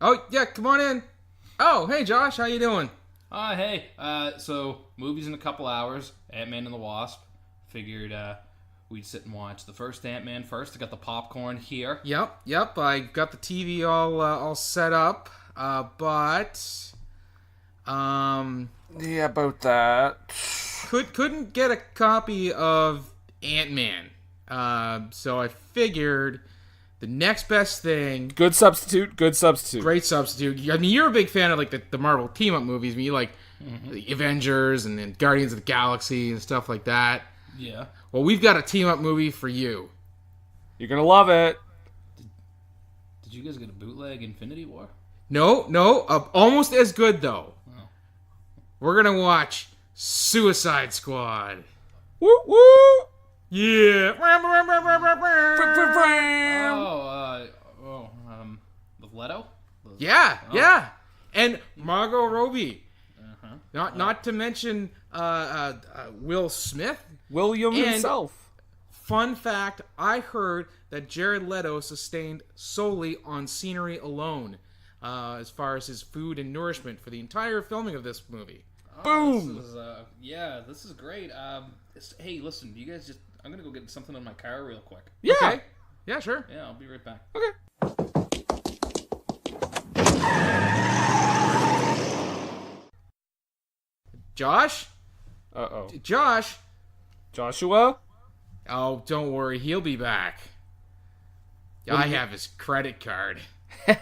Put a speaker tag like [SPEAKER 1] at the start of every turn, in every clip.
[SPEAKER 1] Oh, yeah, come on in. Oh, hey, Josh, how you doing?
[SPEAKER 2] Hey. So movies in a couple hours. Ant-Man and the Wasp. Figured we'd sit and watch the first Ant-Man first. I got the popcorn here.
[SPEAKER 1] Yep, I got the TV all set up, but
[SPEAKER 3] Yeah, about that.
[SPEAKER 1] couldn't get a copy of Ant-Man. So I figured the next best thing.
[SPEAKER 3] Good substitute.
[SPEAKER 1] Great substitute. I mean, you're a big fan of like the Marvel team up movies. I mean, you like the Avengers and then Guardians of the Galaxy and stuff like that.
[SPEAKER 2] Yeah.
[SPEAKER 1] Well, we've got a team up movie for you.
[SPEAKER 3] You're gonna love it.
[SPEAKER 2] Did you guys get a bootleg Infinity War?
[SPEAKER 1] No, almost as good though.
[SPEAKER 2] Oh.
[SPEAKER 1] We're gonna watch Suicide Squad.
[SPEAKER 3] Woo woo.
[SPEAKER 1] Yeah.
[SPEAKER 2] With Leto?
[SPEAKER 1] Yeah. And Margot Robbie.
[SPEAKER 2] Uh-huh.
[SPEAKER 1] Not to mention Will Smith.
[SPEAKER 3] William himself.
[SPEAKER 1] Fun fact, I heard that Jared Leto sustained solely on scenery alone as far as his food and nourishment for the entire filming of this movie.
[SPEAKER 3] Boom!
[SPEAKER 2] This is great. Hey, listen, you guys I'm gonna go get something in my car real quick.
[SPEAKER 3] Yeah.
[SPEAKER 1] Okay. Yeah, sure.
[SPEAKER 2] Yeah, I'll be right back.
[SPEAKER 3] Okay.
[SPEAKER 1] Josh?
[SPEAKER 3] Uh-oh.
[SPEAKER 1] Josh?
[SPEAKER 3] Joshua?
[SPEAKER 1] Oh, don't worry, he'll be back. I have his credit card.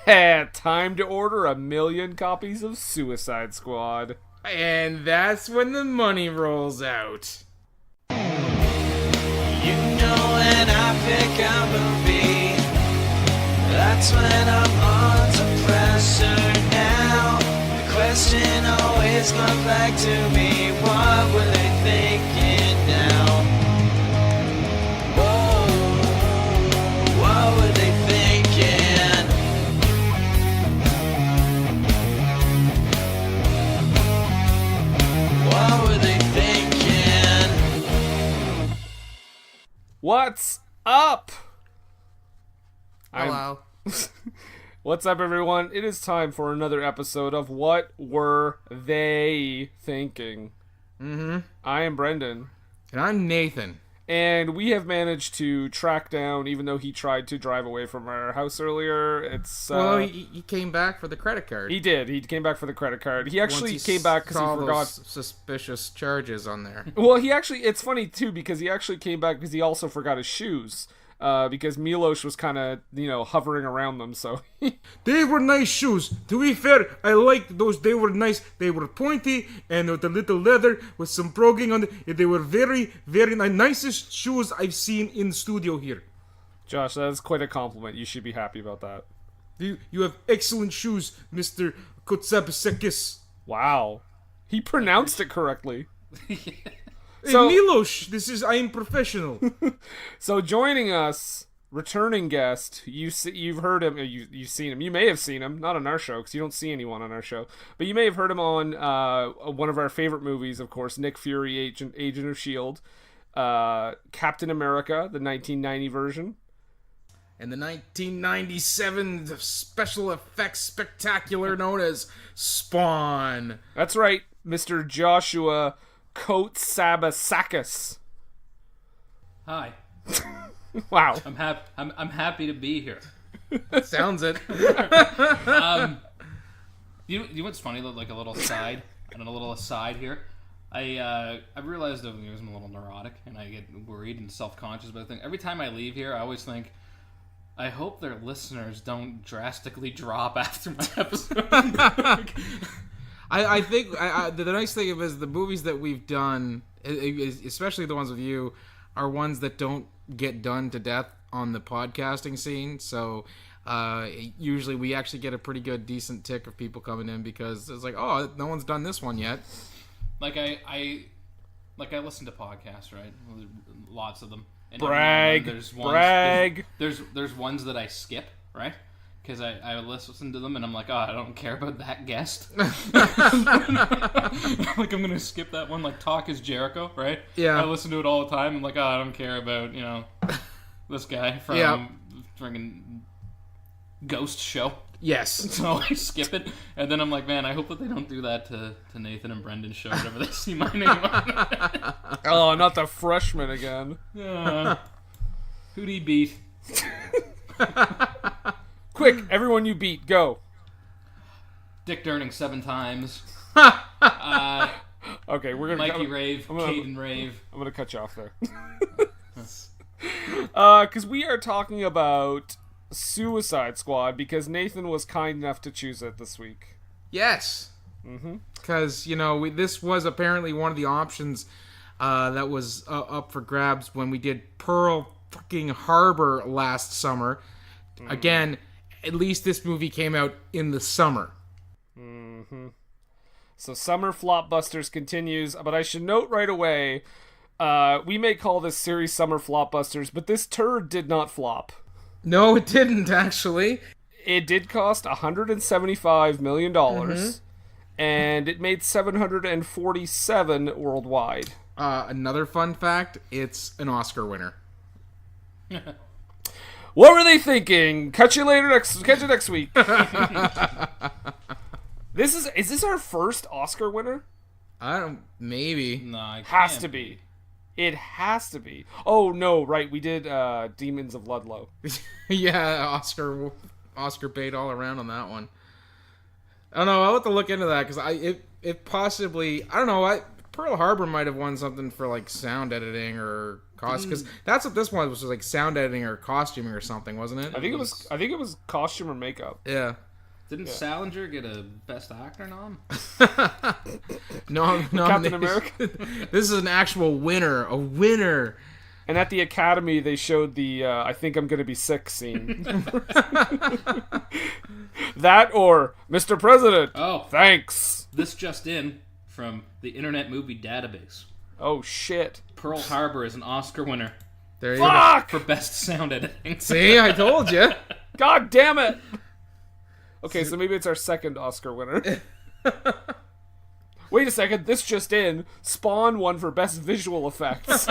[SPEAKER 3] Time to order 1 million copies of Suicide Squad.
[SPEAKER 1] And that's when the money rolls out.
[SPEAKER 4] You know when I pick up a beat, that's when I'm under pressure now. The question always comes back to me, what were they thinking now? Whoa, what were they thinking? What were they thinking?
[SPEAKER 3] What's up?
[SPEAKER 1] Hello.
[SPEAKER 3] What's up, everyone? It is time for another episode of What Were They Thinking? I am Brendan,
[SPEAKER 1] And I'm Nathan.
[SPEAKER 3] and we have managed to track down, even though he tried to drive away from our house earlier,
[SPEAKER 1] Well, he came back for the credit card.
[SPEAKER 3] he did. He came back for the credit card. He actually
[SPEAKER 1] Once
[SPEAKER 3] came back because
[SPEAKER 1] saw
[SPEAKER 3] he forgot.
[SPEAKER 1] those suspicious charges on there.
[SPEAKER 3] Well, it's funny, too, because he actually came back because he also forgot his shoes. Because Milos was kind of, hovering around them, so...
[SPEAKER 1] They were nice shoes. To be fair, I liked those. They were nice. They were pointy and with a little leather with some broguing on it. They were very, very nice. Nicest shoes I've seen in the studio here.
[SPEAKER 3] Josh, that is quite a compliment. You should be happy about that.
[SPEAKER 1] You have excellent shoes, Mr. Kotsabasakis.
[SPEAKER 3] Wow. He pronounced it correctly.
[SPEAKER 1] Hey,
[SPEAKER 3] So-
[SPEAKER 1] Milos, I am professional.
[SPEAKER 3] So joining us, returning guest, you've heard him, you've seen him. You may have seen him, not on our show, because you don't see anyone on our show. But you may have heard him on one of our favorite movies, of course, Nick Fury, Agent of S.H.I.E.L.D., Captain America, the 1990 version.
[SPEAKER 1] And the 1997 special effects spectacular known as Spawn.
[SPEAKER 3] That's right, Mr. Joshua Kotsabasakis.
[SPEAKER 2] Hi.
[SPEAKER 3] Wow.
[SPEAKER 2] I'm happy to be here.
[SPEAKER 1] Sounds it.
[SPEAKER 2] You know what's funny? Like a little side and a little aside here. I realized over the years I'm a little neurotic and I get worried and self-conscious about things. Every time I leave here, I always think, I hope their listeners don't drastically drop after my episode.
[SPEAKER 1] I think the nice thing is the movies that we've done, especially the ones with you, are ones that don't get done to death on the podcasting scene. So usually we actually get a pretty good, decent tick of people coming in because it's like, oh, no one's done this one yet.
[SPEAKER 2] Like I listen to podcasts, right? Lots of them. And
[SPEAKER 3] Brag.
[SPEAKER 2] There's ones,
[SPEAKER 3] Brag.
[SPEAKER 2] There's ones that I skip, right? Because I listen to them and I'm like, oh, I don't care about that guest. Like, I'm going to skip that one, like Talk is Jericho, right?
[SPEAKER 1] Yeah.
[SPEAKER 2] I listen to it all the time. I'm like, oh, I don't care about, this guy from friggin' Ghost Show.
[SPEAKER 1] Yes.
[SPEAKER 2] So I skip it, and then I'm like, man, I hope that they don't do that to Nathan and Brendan's show whenever they see my name on it.
[SPEAKER 3] Oh, not the freshman again.
[SPEAKER 2] Who'd he beat?
[SPEAKER 3] Quick, everyone you beat, go.
[SPEAKER 2] Dick Durning 7 times.
[SPEAKER 3] Okay, we're gonna
[SPEAKER 2] Mikey Rave, Caden Rave.
[SPEAKER 3] I'm gonna cut you off there. Because we are talking about Suicide Squad, because Nathan was kind enough to choose it this week.
[SPEAKER 1] Yes. Because, this was apparently one of the options that was up for grabs when we did Pearl fucking Harbor last summer. Again, at least this movie came out in the summer.
[SPEAKER 3] So Summer Flopbusters continues, but I should note right away, we may call this series Summer Flopbusters, but this turd did not flop.
[SPEAKER 1] No, it didn't, actually.
[SPEAKER 3] It did cost $175 million, and it made $747 worldwide.
[SPEAKER 1] Another fun fact, it's an Oscar winner.
[SPEAKER 3] What were they thinking? Catch you next week. Is this our first Oscar winner?
[SPEAKER 1] Maybe.
[SPEAKER 2] No, it
[SPEAKER 3] Has
[SPEAKER 2] can't
[SPEAKER 3] to be. It has to be. Oh no, right, we did Demons of Ludlow.
[SPEAKER 1] Yeah, Oscar bait all around on that one. I don't know, I'll have to look into that, because it possibly, I don't know, Pearl Harbor might have won something for like sound editing or cost, because that's what this one was like, sound editing or costuming or something, wasn't it?
[SPEAKER 3] I think it was costume or makeup.
[SPEAKER 1] Yeah.
[SPEAKER 2] Didn't Salinger get a Best Actor nom?
[SPEAKER 1] No,
[SPEAKER 3] Captain America.
[SPEAKER 1] This is an actual winner, a winner.
[SPEAKER 3] And at the Academy, they showed the "I think I'm gonna be sick" scene. That or Mr. President.
[SPEAKER 2] Oh,
[SPEAKER 3] Thanks.
[SPEAKER 2] this just in from the Internet Movie Database.
[SPEAKER 3] Oh shit.
[SPEAKER 2] Pearl Harbor is an Oscar winner
[SPEAKER 1] There you go.
[SPEAKER 3] Fuck!
[SPEAKER 2] for Best Sound Editing.
[SPEAKER 1] See, I told you.
[SPEAKER 3] God damn it. Okay, so maybe it's our second Oscar winner. Wait a second, this just in. Spawn won for Best Visual Effects.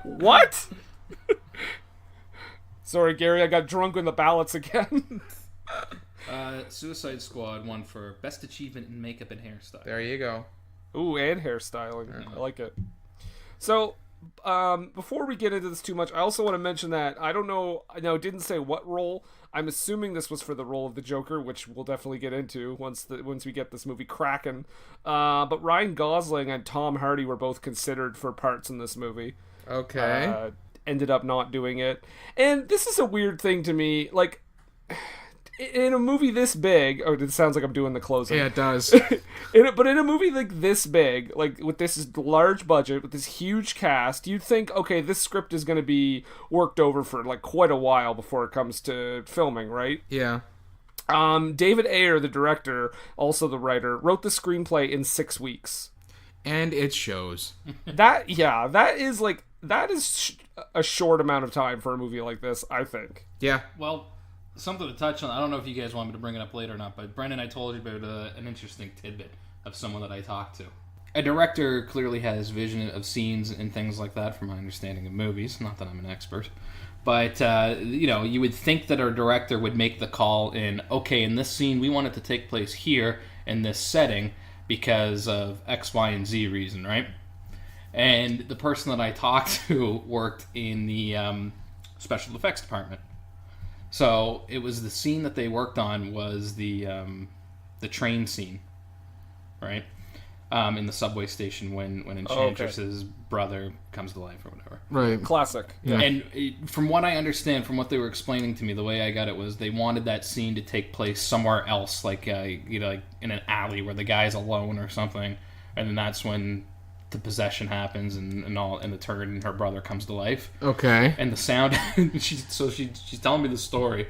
[SPEAKER 3] What? Sorry, Gary, I got drunk on the ballots again.
[SPEAKER 2] Suicide Squad won for Best Achievement in Makeup and Hairstyle.
[SPEAKER 1] There you go.
[SPEAKER 3] Ooh, and hairstyling. I like it. So, before we get into this too much, I also want to mention that I don't know, it didn't say what role. I'm assuming this was for the role of the Joker, which we'll definitely get into once we get this movie cracking. But Ryan Gosling and Tom Hardy were both considered for parts in this movie.
[SPEAKER 1] Okay.
[SPEAKER 3] Ended up not doing it. And this is a weird thing to me. Like, in a movie this big... Oh, it sounds like I'm doing the closing.
[SPEAKER 1] Yeah, it does.
[SPEAKER 3] But in a movie like this big, like with this large budget, with this huge cast, you'd think, okay, this script is going to be worked over for like quite a while before it comes to filming, right?
[SPEAKER 1] Yeah.
[SPEAKER 3] David Ayer, the director, also the writer, wrote the screenplay in 6 weeks.
[SPEAKER 1] And it shows.
[SPEAKER 3] That is a short amount of time for a movie like this, I think.
[SPEAKER 1] Yeah.
[SPEAKER 2] Well, something to touch on. I don't know if you guys want me to bring it up later or not, but Brendan, I told you about an interesting tidbit of someone that I talked to. A director clearly has vision of scenes and things like that, from my understanding of movies. Not that I'm an expert. But, you would think that our director would make the call in this scene, we want it to take place here in this setting because of X, Y, and Z reason, right? And the person that I talked to worked in the special effects department. So it was the scene that they worked on was the train scene, right? In the subway station when Enchantress's brother comes to life or whatever.
[SPEAKER 1] Right.
[SPEAKER 3] Classic.
[SPEAKER 1] Yeah.
[SPEAKER 2] And from what I understand, from what they were explaining to me, the way I got it was they wanted that scene to take place somewhere else, like like in an alley where the guy's alone or something, and then that's when the possession happens and the turd and her brother comes to life.
[SPEAKER 1] Okay.
[SPEAKER 2] And the sound, she's telling me the story,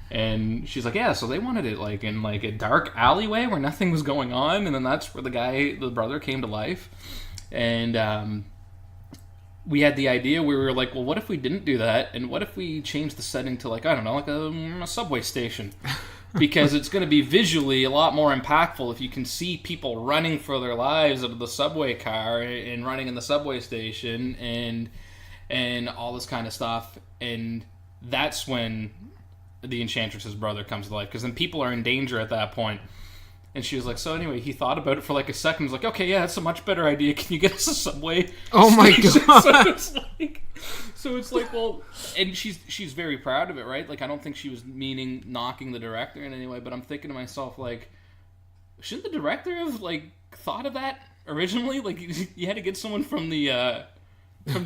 [SPEAKER 2] and she's like, yeah, so they wanted it like in like a dark alleyway where nothing was going on, and then that's where the brother came to life. And we had the idea, we were like, well, what if we didn't do that, and what if we changed the setting to like, I don't know, like a subway station? Because it's going to be visually a lot more impactful if you can see people running for their lives out of the subway car and running in the subway station and all this kind of stuff. And that's when the Enchantress's brother comes to life, because then people are in danger at that point. And she was like, so anyway, he thought about it for like a second. He's like, okay, yeah, that's a much better idea. Can you get us a subway?
[SPEAKER 1] Oh my
[SPEAKER 2] station?"
[SPEAKER 1] God.
[SPEAKER 2] So it's like, well, and she's very proud of it, right? Like, I don't think she was meaning knocking the director in any way, but I'm thinking to myself, like, shouldn't the director have, like, thought of that originally? Like, you had to get someone from the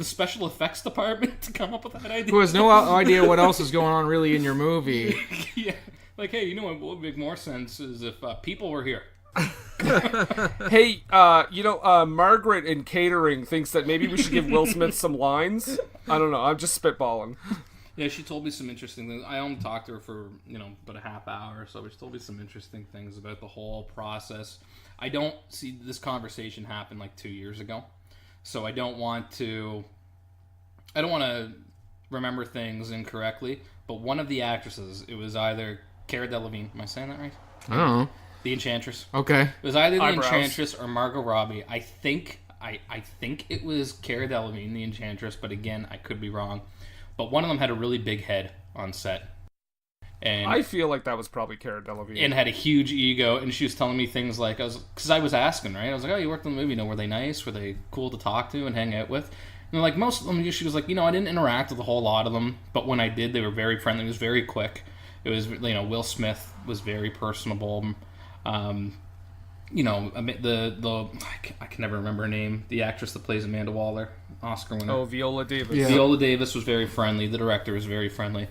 [SPEAKER 2] special effects department to come up with that idea.
[SPEAKER 1] Who has no idea what else is going on really in your movie.
[SPEAKER 2] Yeah. Like, hey, you know what would make more sense is if people were here.
[SPEAKER 3] Hey, Margaret in catering thinks that maybe we should give Will Smith some lines. I don't know. I'm just spitballing.
[SPEAKER 2] Yeah, she told me some interesting things. I only talked to her for, about a half hour or so, but she told me some interesting things about the whole process. I don't see this conversation happen like 2 years ago, so I don't want to remember things incorrectly, but one of the actresses, it was either Cara Delevingne, am I saying that right?
[SPEAKER 1] I don't know.
[SPEAKER 2] The Enchantress.
[SPEAKER 1] Okay.
[SPEAKER 2] It was either the
[SPEAKER 3] Eyebrows.
[SPEAKER 2] Enchantress or Margot Robbie. I think it was Cara Delevingne, the Enchantress, but again, I could be wrong. But one of them had a really big head on set. And
[SPEAKER 3] I feel like that was probably Cara Delevingne.
[SPEAKER 2] and had a huge ego, and she was telling me things like, because I was asking, right? I was like, oh, you worked on the movie, were they nice? Were they cool to talk to and hang out with? And like most of them, she was like, I didn't interact with a whole lot of them, but when I did, they were very friendly. It was very quick. It was, Will Smith was very personable. I can never remember her name. The actress that plays Amanda Waller, Oscar winner.
[SPEAKER 3] Oh, Viola Davis.
[SPEAKER 1] Yeah.
[SPEAKER 2] Viola Davis was very friendly. The director was very friendly.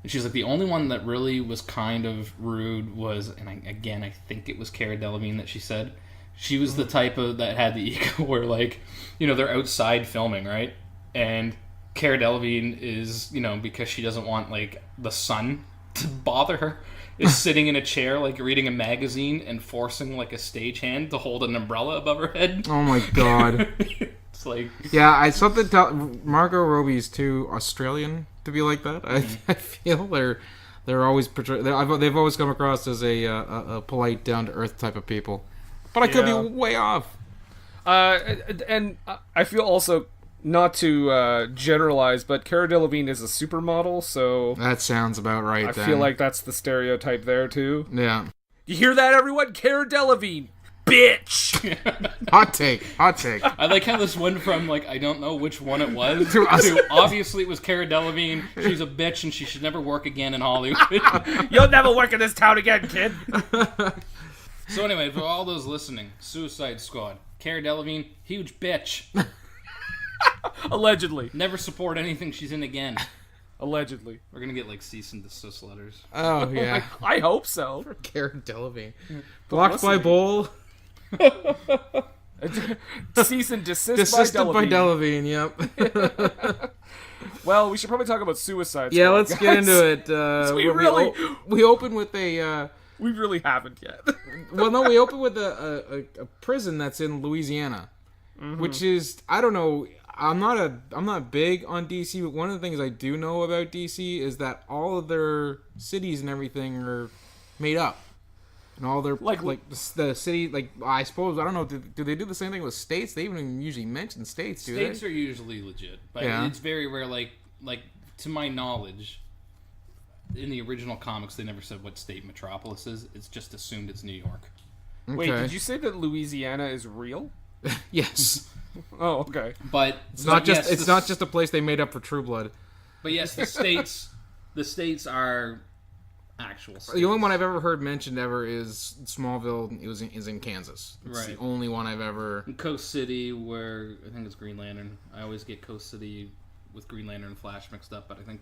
[SPEAKER 2] And she's like, the only one that really was kind of rude was, and I think it was Cara Delevingne that she said. She was the type of that had the ego where, like, they're outside filming, right? And Cara Delevingne is, because she doesn't want, like, the sun to bother her, is sitting in a chair, like, reading a magazine and forcing, like, a stagehand to hold an umbrella above her head.
[SPEAKER 1] Oh my God.
[SPEAKER 2] It's like...
[SPEAKER 1] Yeah, I something Margot Robbie's too Australian to be like that. I feel they're always portrayed. They've always come across as a polite, down to earth type of people. But I could be way off.
[SPEAKER 3] And I feel also, not to generalize, but Cara Delevingne is a supermodel, so
[SPEAKER 1] That sounds about right.
[SPEAKER 3] I feel like that's the stereotype there too.
[SPEAKER 1] Yeah.
[SPEAKER 3] You hear that, everyone? Cara Delevingne, bitch.
[SPEAKER 1] Hot take.
[SPEAKER 2] I like how this went from, like, I don't know which one it was,
[SPEAKER 1] To us.
[SPEAKER 2] to obviously it was Cara Delevingne. She's a bitch and she should never work again in Hollywood.
[SPEAKER 3] You'll never work in this town again, kid.
[SPEAKER 2] So anyway, for all those listening, Suicide Squad. Cara Delevingne, huge bitch.
[SPEAKER 3] Allegedly.
[SPEAKER 2] Never support anything she's in again.
[SPEAKER 3] Allegedly.
[SPEAKER 2] We're gonna get, like, cease and desist letters.
[SPEAKER 1] Oh yeah.
[SPEAKER 3] I hope so.
[SPEAKER 1] Cara Delevingne. Blocked by Bull.
[SPEAKER 3] Cease and desist
[SPEAKER 1] Desisted
[SPEAKER 3] by
[SPEAKER 1] by
[SPEAKER 3] Delevingne.
[SPEAKER 1] Delevingne. Yep.
[SPEAKER 3] Well, we should probably talk about Suicide Squad.
[SPEAKER 1] Yeah, let's get
[SPEAKER 3] guys.
[SPEAKER 1] into it. We open with a.
[SPEAKER 3] We really haven't yet.
[SPEAKER 1] Well, no, we open with a prison that's in Louisiana, which is, I don't know. I'm not big on DC, but one of the things I do know about DC is that all of their cities and everything are made up, and all their like the city, like, I suppose, I don't know. Do they do the same thing with states? They even usually mention states. Do
[SPEAKER 2] States
[SPEAKER 1] they?
[SPEAKER 2] are usually legit, but
[SPEAKER 1] Yeah.
[SPEAKER 2] it's very rare. Like to my knowledge, in the original comics, they never said what state Metropolis is. It's just assumed it's New York.
[SPEAKER 3] Wait,
[SPEAKER 1] Okay.
[SPEAKER 3] did you say that Louisiana is real?
[SPEAKER 1] Yes.
[SPEAKER 3] Oh, okay.
[SPEAKER 2] But
[SPEAKER 1] It's not just a place they made up for True Blood.
[SPEAKER 2] But yes, the states are actual states.
[SPEAKER 1] The only one I've ever heard mentioned ever is Smallville. Is in Kansas. It's
[SPEAKER 2] Right.
[SPEAKER 1] the only one I've ever.
[SPEAKER 2] In Coast City, where I think it's Green Lantern. I always get Coast City with Green Lantern and Flash mixed up, but I think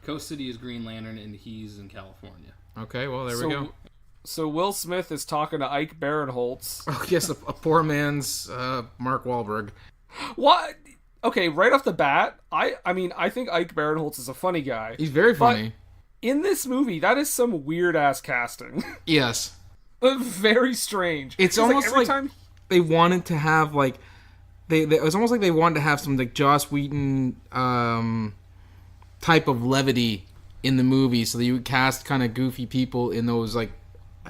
[SPEAKER 2] Coast City is Green Lantern and he's in California.
[SPEAKER 1] Okay, well there we go.
[SPEAKER 3] So Will Smith is talking to Ike Barinholtz.
[SPEAKER 1] Oh yes, a poor man's Mark Wahlberg.
[SPEAKER 3] What? Okay, right off the bat, I mean, I think Ike Barinholtz is a funny guy.
[SPEAKER 1] He's very funny.
[SPEAKER 3] In this movie, that is some weird ass casting.
[SPEAKER 1] Yes,
[SPEAKER 3] Very strange.
[SPEAKER 1] it's almost
[SPEAKER 3] every
[SPEAKER 1] like
[SPEAKER 3] time.
[SPEAKER 1] they wanted to have like it was almost like they wanted to have some like Joss Whedon type of levity in the movie, so that you would cast kind of goofy people in those like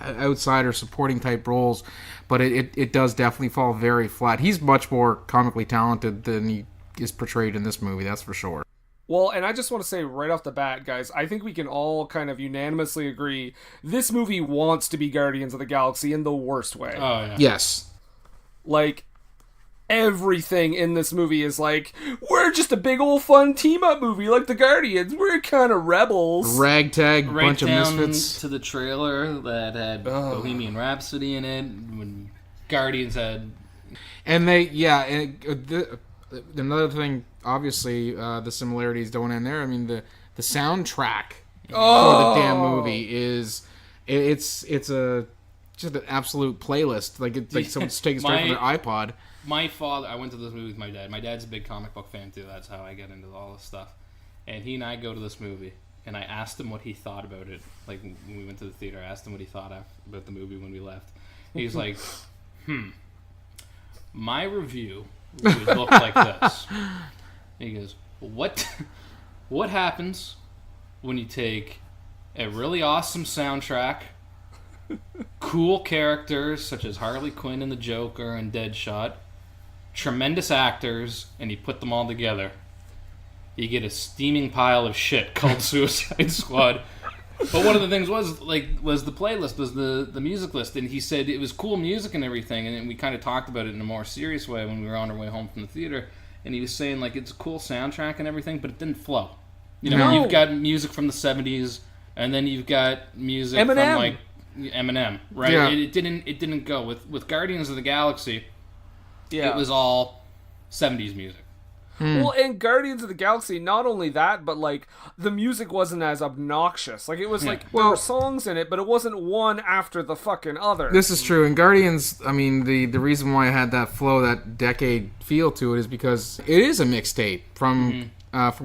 [SPEAKER 1] outsider supporting type roles, but it does definitely fall very flat. He's much more comically talented than he is portrayed in this movie, that's for sure.
[SPEAKER 3] Well, and I just want to say right off the bat, guys, I think we can all kind of unanimously agree this movie wants to be Guardians of the Galaxy in the worst way.
[SPEAKER 2] Oh, yeah.
[SPEAKER 1] Yes.
[SPEAKER 3] Like, everything in this movie is like, we're just a big old fun team-up movie like the Guardians. We're kind of rebels.
[SPEAKER 1] Ragtag,
[SPEAKER 2] Right
[SPEAKER 1] bunch of
[SPEAKER 2] down
[SPEAKER 1] misfits.
[SPEAKER 2] to the trailer that had Bohemian Rhapsody in it, when Guardians had...
[SPEAKER 1] And another thing, obviously, the similarities don't end there. I mean, the soundtrack for the damn movie is it's a just an absolute playlist. Like someone's taking straight from their iPod.
[SPEAKER 2] My father, I went to this movie with my dad. My dad's a big comic book fan too. That's how I get into all this stuff. And he and I go to this movie, and I asked him what he thought about it. Like when we went to the theater, I asked him what he thought about the movie when we left. He's like, my review would look like this. He goes, what happens when you take a really awesome soundtrack, cool characters such as Harley Quinn and the Joker and Deadshot, tremendous actors, and you put them all together? You get a steaming pile of shit called Suicide Squad. But one of the things was the playlist, was the music list, and he said it was cool music and everything, and we kind of talked about it in a more serious way when we were on our way home from the theater, and he was saying like it's a cool soundtrack and everything, but it didn't flow. You know, you've got music from the 70s, and then you've got music from like Eminem, right?
[SPEAKER 1] Yeah.
[SPEAKER 2] It didn't go with Guardians of the Galaxy.
[SPEAKER 3] Yeah.
[SPEAKER 2] It was all 70s music.
[SPEAKER 3] Well, and Guardians of the Galaxy, not only that, but like the music wasn't as obnoxious. Like it was like there were songs in it, but it wasn't one after the fucking other.
[SPEAKER 1] This is true. And Guardians, I mean, the reason why it had that flow, that decade feel to it, is because it is a mixtape from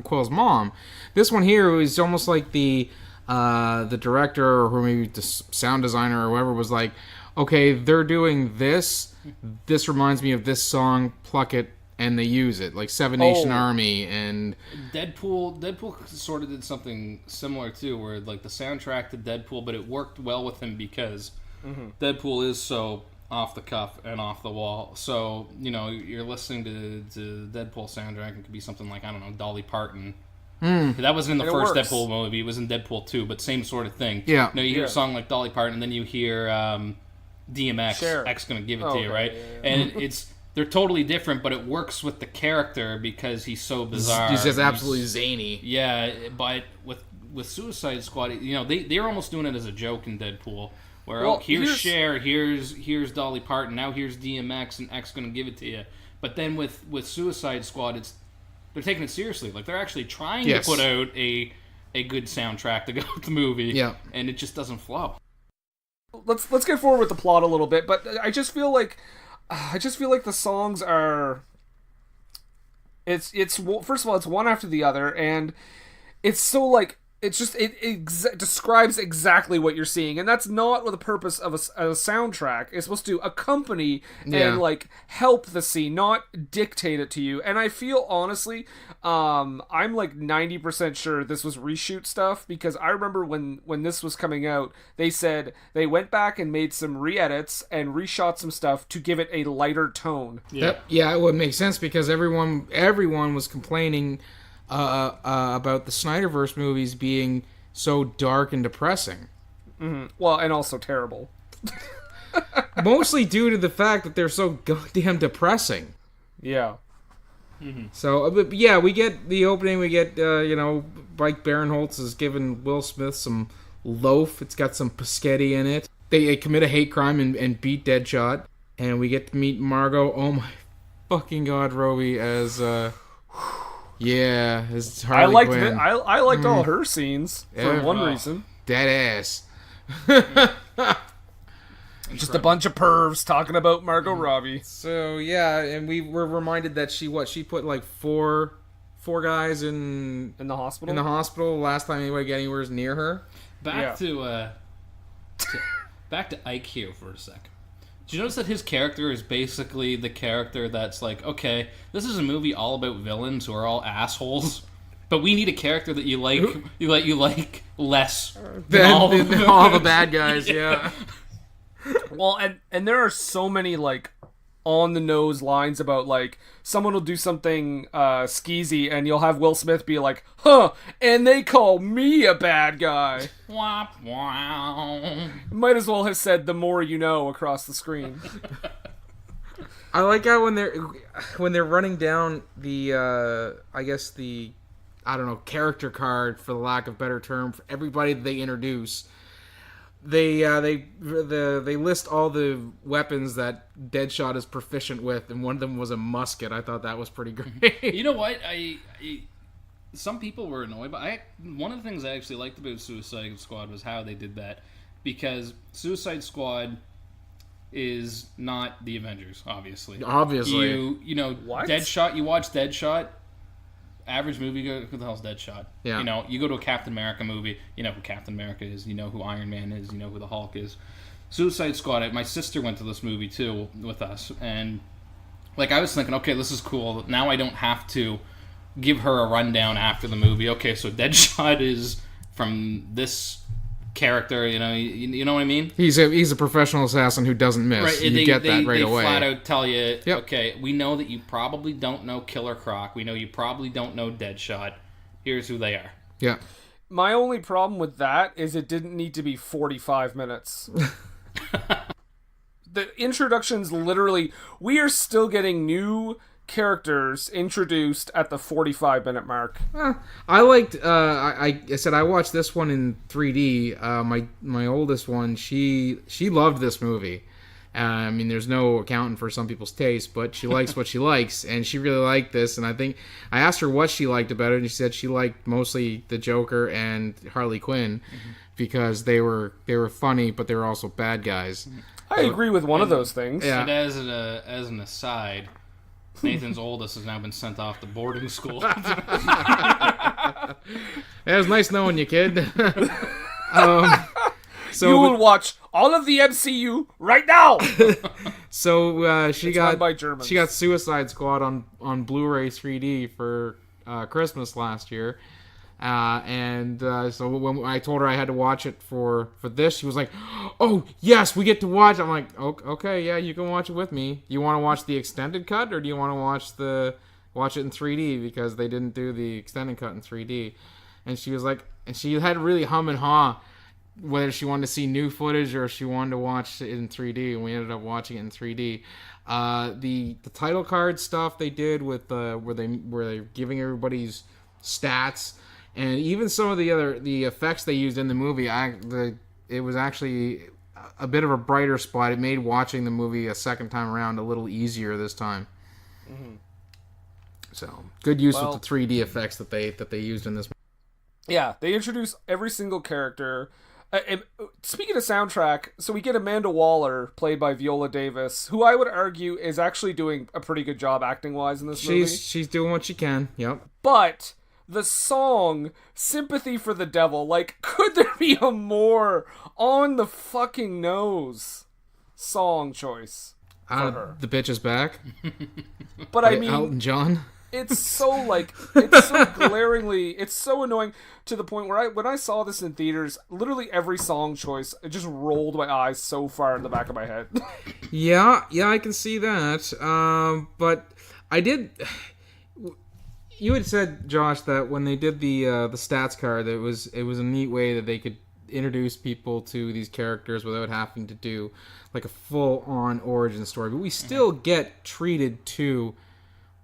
[SPEAKER 1] Quill's mom. This one here was almost like the director or maybe the sound designer or whoever was like, okay, they're doing this. This reminds me of this song. Pluck it. And they use it, like Seven Nation Army and
[SPEAKER 2] Deadpool sort of did something similar too, where like the soundtrack to Deadpool, but it worked well with him because Deadpool is so off the cuff and off the wall. So you know, you're listening to Deadpool soundtrack, and it could be something like, I don't know, Dolly Parton. That wasn't in the first Deadpool movie; it was in Deadpool 2, but same sort of thing.
[SPEAKER 1] Yeah.
[SPEAKER 2] You know, you hear a song like Dolly Parton, and then you hear DMX,
[SPEAKER 3] Cher.
[SPEAKER 2] X Gonna Give It to You, right? And they're totally different, but it works with the character because he's so bizarre.
[SPEAKER 1] He's just absolutely zany.
[SPEAKER 2] Yeah, but with Suicide Squad, you know, they're almost doing it as a joke in Deadpool. Where here's Cher, here's Dolly Parton, now here's DMX, and X Gonna Give It to You. But then with Suicide Squad, they're taking it seriously. Like they're actually trying to put out a good soundtrack to go with the movie. Yeah, and it just doesn't flow.
[SPEAKER 3] Let's get forward with the plot a little bit, but I just feel like the songs are. It's first of all, it's one after the other, and it's so like it describes exactly what you're seeing, and that's not what the purpose of a soundtrack is supposed to accompany and like help the scene, not dictate it to you. And I feel honestly, I'm like 90% sure this was reshoot stuff, because I remember when this was coming out, they said they went back and made some re-edits and reshot some stuff to give it a lighter tone.
[SPEAKER 1] It would make sense because everyone was complaining about the Snyderverse movies being so dark and depressing.
[SPEAKER 3] Mm-hmm. Well, and also terrible.
[SPEAKER 1] Mostly due to the fact that they're so goddamn depressing.
[SPEAKER 3] Yeah.
[SPEAKER 1] Mm-hmm. So, we get the opening. We get, Mike Barinholtz is giving Will Smith some loaf. It's got some Paschetti in it. They commit a hate crime and beat Deadshot. And we get to meet Margot. Oh my fucking god, Roby as... Yeah, it's Harley Quinn.
[SPEAKER 3] I liked all her scenes for one reason.
[SPEAKER 1] Dead ass.
[SPEAKER 3] Just a bunch of pervs talking about Margot Robbie.
[SPEAKER 1] So yeah, and we were reminded that she put like four guys in
[SPEAKER 3] the hospital.
[SPEAKER 1] In the hospital last time anybody got anywhere near her.
[SPEAKER 2] Back to Ike here for a sec. Do you notice that his character is basically the character that's like, okay, this is a movie all about villains who are all assholes, but we need a character that you like less than all
[SPEAKER 1] the bad guys. Yeah.
[SPEAKER 3] Well, and there are so many like on the nose lines about like someone will do something skeezy and you'll have Will Smith be like, "Huh, and they call me a bad guy."
[SPEAKER 2] Womp wow.
[SPEAKER 3] Might as well have said "the more you know" across the screen.
[SPEAKER 1] I like how when they're running down the I don't know, character card, for the lack of better term, for everybody that they introduce. They list all the weapons that Deadshot is proficient with, and one of them was a musket. I thought that was pretty great.
[SPEAKER 2] You know what? Some people were annoyed, but one of the things I actually liked about Suicide Squad was how they did that, because Suicide Squad is not the Avengers, obviously.
[SPEAKER 1] Obviously,
[SPEAKER 2] you know
[SPEAKER 3] What?
[SPEAKER 2] Deadshot. You watch Deadshot. Average movie, who the hell's Deadshot?
[SPEAKER 1] Yeah.
[SPEAKER 2] You know, you go to a Captain America movie, you know who Captain America is, you know who Iron Man is, you know who the Hulk is. Suicide Squad, my sister went to this movie too with us, and like I was thinking, okay, this is cool. Now I don't have to give her a rundown after the movie. Okay, so Deadshot is from this character, you know what I mean?
[SPEAKER 1] he's a professional assassin who doesn't miss.
[SPEAKER 2] Right,
[SPEAKER 1] You get that right
[SPEAKER 2] they
[SPEAKER 1] away.
[SPEAKER 2] flat out tell you,
[SPEAKER 1] Yep.
[SPEAKER 2] okay, we know that you probably don't know Killer Croc. We know you probably don't know Deadshot. Here's who they are.
[SPEAKER 1] Yeah.
[SPEAKER 3] My only problem with that is it didn't need to be 45 minutes. The introductions literally, we are still getting new characters introduced at the 45-minute mark.
[SPEAKER 1] I liked. I said I watched this one in 3D. My oldest one, she loved this movie. I mean, there's no accounting for some people's taste, but she likes what she likes, and she really liked this. And I think I asked her what she liked about it, and she said she liked mostly the Joker and Harley Quinn because they were funny, but they were also bad guys.
[SPEAKER 3] I agree with one of those things.
[SPEAKER 1] Yeah.
[SPEAKER 2] And as an aside, Nathan's oldest has now been sent off to boarding school.
[SPEAKER 1] It was nice knowing you, kid. So
[SPEAKER 3] You will watch all of the MCU right now.
[SPEAKER 1] So she
[SPEAKER 3] It's
[SPEAKER 1] got
[SPEAKER 3] run by Germans.
[SPEAKER 1] she got Suicide Squad on Blu-ray 3D for Christmas last year, so when I told her I had to watch it for this, she was like, "Oh yes, we get to watch." I'm like, "Okay, yeah, you can watch it with me. You want to watch the extended cut, or do you want to watch it in 3D because they didn't do the extended cut in 3D?" And she was like, and she had to really hum and haw whether she wanted to see new footage or if she wanted to watch it in 3D, and we ended up watching it in 3D. The title card stuff they did with where they're giving everybody's stats, and even some of the effects they used in the movie, it was actually a bit of a brighter spot. It made watching the movie a second time around a little easier this time. Mm-hmm. So good use with the 3D effects that they used in this movie.
[SPEAKER 3] Yeah, they introduce every single character. And speaking of soundtrack, so we get Amanda Waller, played by Viola Davis, who I would argue is actually doing a pretty good job acting-wise in this movie.
[SPEAKER 1] She's doing what she can. Yep.
[SPEAKER 3] But the song "Sympathy for the Devil," like, could there be a more on the fucking nose song choice for her?
[SPEAKER 1] The bitch is back.
[SPEAKER 3] But I mean,
[SPEAKER 1] Elton John.
[SPEAKER 3] it's so it's so glaringly, it's so annoying to the point where when I saw this in theaters, literally every song choice, it just rolled my eyes so far in the back of my head.
[SPEAKER 1] Yeah, I can see that. But I did. You had said, Josh, that when they did the stats card, it was a neat way that they could introduce people to these characters without having to do like a full-on origin story. But we still get treated to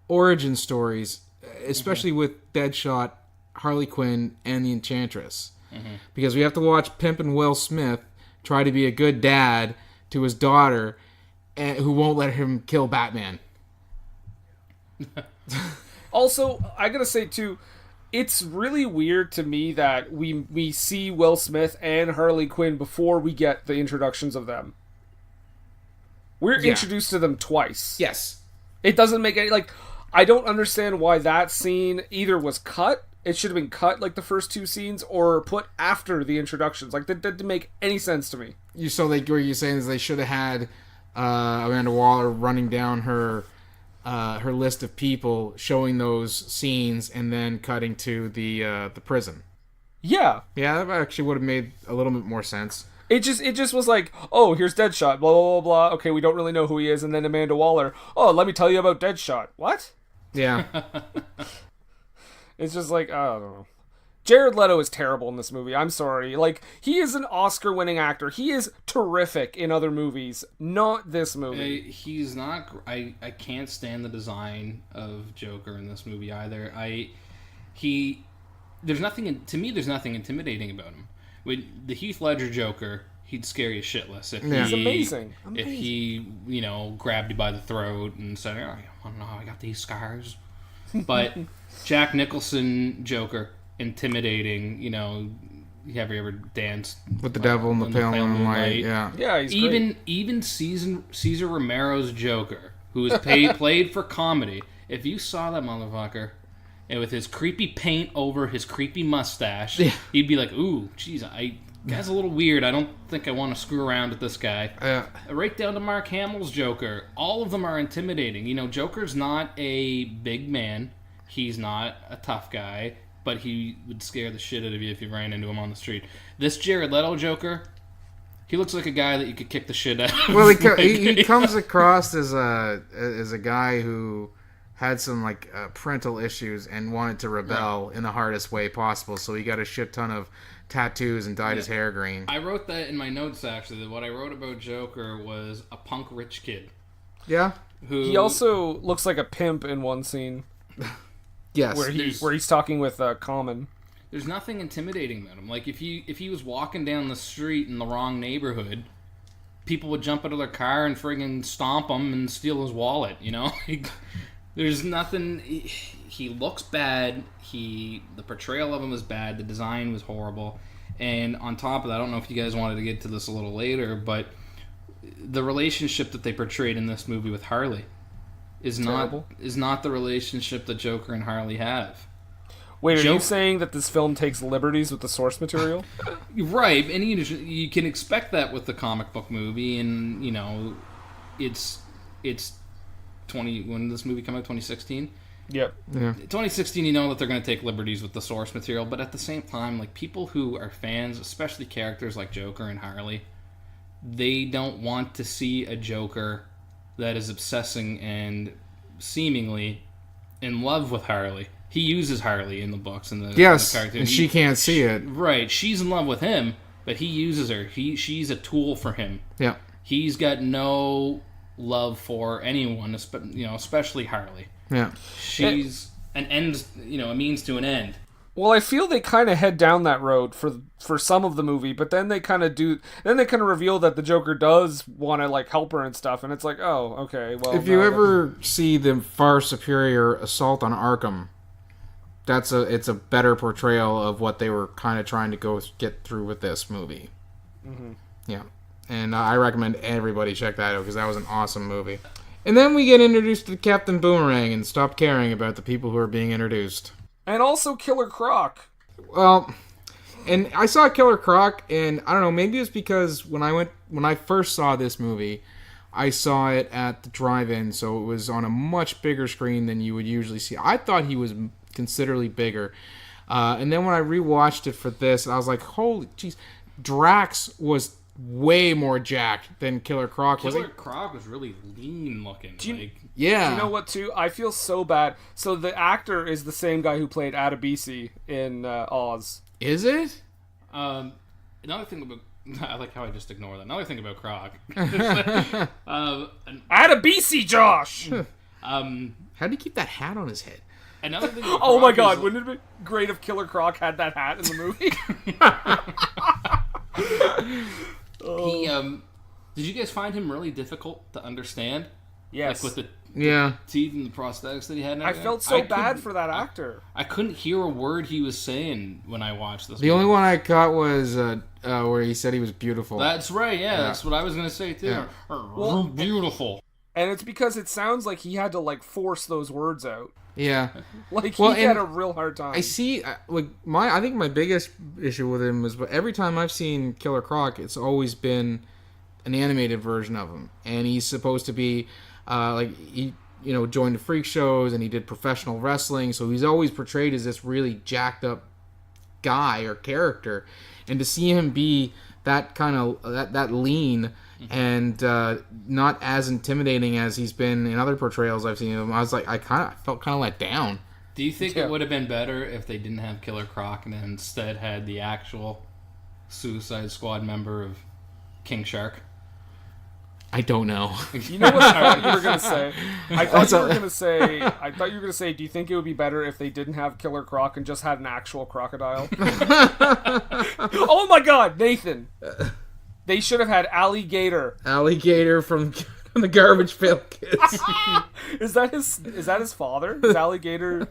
[SPEAKER 1] origin stories, especially with Deadshot, Harley Quinn, and the Enchantress. Because we have to watch Pimp and Will Smith try to be a good dad to his daughter, who won't let him kill Batman.
[SPEAKER 3] Also, I gotta say too, it's really weird to me that we see Will Smith and Harley Quinn before we get the introductions of them. We're introduced to them twice.
[SPEAKER 1] Yes.
[SPEAKER 3] It doesn't make any, like, I don't understand why that scene either was cut, it should have been cut like the first two scenes, or put after the introductions. Like, that didn't make any sense to me.
[SPEAKER 1] What you're saying is they should have had Amanda Waller running down her list of people, showing those scenes, and then cutting to the prison.
[SPEAKER 3] Yeah.
[SPEAKER 1] Yeah, that actually would have made a little bit more sense.
[SPEAKER 3] It just was like, oh, here's Deadshot, blah, blah, blah, blah. Okay, we don't really know who he is. And then Amanda Waller, oh, let me tell you about Deadshot. What?
[SPEAKER 1] Yeah.
[SPEAKER 3] It's just like, I don't know. Jared Leto is terrible in this movie. I'm sorry. Like, he is an Oscar-winning actor. He is terrific in other movies. Not this movie.
[SPEAKER 2] He's not... I can't stand the design of Joker in this movie either. There's nothing... To me, there's nothing intimidating about him. With the Heath Ledger Joker, he'd scare you shitless.
[SPEAKER 3] He's amazing.
[SPEAKER 2] If he, grabbed you by the throat and said, oh, I don't know, I got these scars. But Jack Nicholson Joker... intimidating, have you ever danced
[SPEAKER 1] with the devil in the pale moonlight?
[SPEAKER 3] Yeah, he's great.
[SPEAKER 2] Even Cesar Romero's Joker, who was played for comedy. If you saw that motherfucker, and with his creepy paint over his creepy mustache, you'd be like, "Ooh, geez, guy's a little weird. I don't think I want to screw around with this guy." Right down to Mark Hamill's Joker, all of them are intimidating. Joker's not a big man. He's not a tough guy. But he would scare the shit out of you if you ran into him on the street. This Jared Leto Joker, he looks like a guy that you could kick the shit out of.
[SPEAKER 1] Well, he comes across as a guy who had some parental issues and wanted to rebel in the hardest way possible. So he got a shit ton of tattoos and dyed his hair green.
[SPEAKER 2] I wrote that in my notes actually. That what I wrote about Joker was a punk rich kid.
[SPEAKER 1] Yeah.
[SPEAKER 3] He also looks like a pimp in one scene.
[SPEAKER 1] Yes,
[SPEAKER 3] where he's talking with Common.
[SPEAKER 2] There's nothing intimidating about him. Like if he was walking down the street in the wrong neighborhood, people would jump out of their car and friggin' stomp him and steal his wallet. There's nothing. He looks bad. The portrayal of him was bad. The design was horrible. And on top of that, I don't know if you guys wanted to get to this a little later, but the relationship that they portrayed in this movie with Harley is not the relationship that Joker and Harley have.
[SPEAKER 3] Wait, are you saying that this film takes liberties with the source material?
[SPEAKER 2] Right, and you can expect that with the comic book movie, and it's 20. When did this movie come out? 2016.
[SPEAKER 3] Yep.
[SPEAKER 1] Yeah.
[SPEAKER 2] 2016. That they're going to take liberties with the source material, but at the same time, people who are fans, especially characters like Joker and Harley, they don't want to see a Joker that is obsessing and seemingly in love with Harley. He uses Harley in the books and the cartoon.
[SPEAKER 1] And she can't see it.
[SPEAKER 2] Right, she's in love with him, but he uses her. She's a tool for him.
[SPEAKER 1] Yeah,
[SPEAKER 2] he's got no love for anyone, especially Harley.
[SPEAKER 1] Yeah,
[SPEAKER 2] she's an end, a means to an end.
[SPEAKER 3] Well, I feel they kind of head down that road for some of the movie, but then they kind of reveal that the Joker does want to help her and stuff, and it's like, oh, okay, well.
[SPEAKER 1] If you ever see the far superior Assault on Arkham, it's a better portrayal of what they were kind of trying to get through with this movie.
[SPEAKER 3] Mm-hmm.
[SPEAKER 1] Yeah, and I recommend everybody check that out because that was an awesome movie. And then we get introduced to Captain Boomerang and stop caring about the people who are being introduced.
[SPEAKER 3] And also Killer Croc.
[SPEAKER 1] Well, and I saw Killer Croc, and I don't know, maybe it's because when I first saw this movie, I saw it at the drive-in, so it was on a much bigger screen than you would usually see. I thought he was considerably bigger. And then when I rewatched it for this, I was like, holy jeez, Drax was way more jacked than Killer Croc was.
[SPEAKER 2] Killer Croc was really lean looking.
[SPEAKER 1] Yeah.
[SPEAKER 3] Do you know what, too? I feel so bad. So the actor is the same guy who played Adebisi in Oz.
[SPEAKER 1] Is it?
[SPEAKER 2] Another thing about... I like how I just ignore that. Another thing about Croc.
[SPEAKER 3] Adebisi, Josh!
[SPEAKER 1] How do you keep that hat on his head?
[SPEAKER 2] Another thing
[SPEAKER 3] oh my god, wouldn't it be great if Killer Croc had that hat in the movie?
[SPEAKER 2] He, did you guys find him really difficult to understand?
[SPEAKER 3] Yes.
[SPEAKER 2] With the teeth and the prosthetics that he had.
[SPEAKER 3] I felt so bad for that actor.
[SPEAKER 2] I couldn't hear a word he was saying when I watched this.
[SPEAKER 1] The only one I caught was where he said he was beautiful.
[SPEAKER 2] That's right. Yeah, that's what I was gonna say too. Yeah. Well, beautiful.
[SPEAKER 3] And it's because it sounds like he had to force those words out.
[SPEAKER 1] Yeah,
[SPEAKER 3] he had a real hard time.
[SPEAKER 1] I see. I think my biggest issue with him was every time I've seen Killer Croc, it's always been an animated version of him, and he's supposed to be he joined the freak shows and he did professional wrestling, so he's always portrayed as this really jacked up guy or character, and to see him be that kind of that lean and not as intimidating as he's been in other portrayals I've seen of him. I was like, I felt kind of let down.
[SPEAKER 2] Do you think it would have been better if they didn't have Killer Croc and instead had the actual Suicide Squad member of King Shark?
[SPEAKER 1] I don't know.
[SPEAKER 3] You know what I thought you were gonna say? I thought you were gonna say. Do you think it would be better if they didn't have Killer Croc and just had an actual crocodile? Oh my God, Nathan! They should have had Alligator.
[SPEAKER 1] Alligator from the Garbage Pail Kids.
[SPEAKER 3] Is that his father? Is Alligator?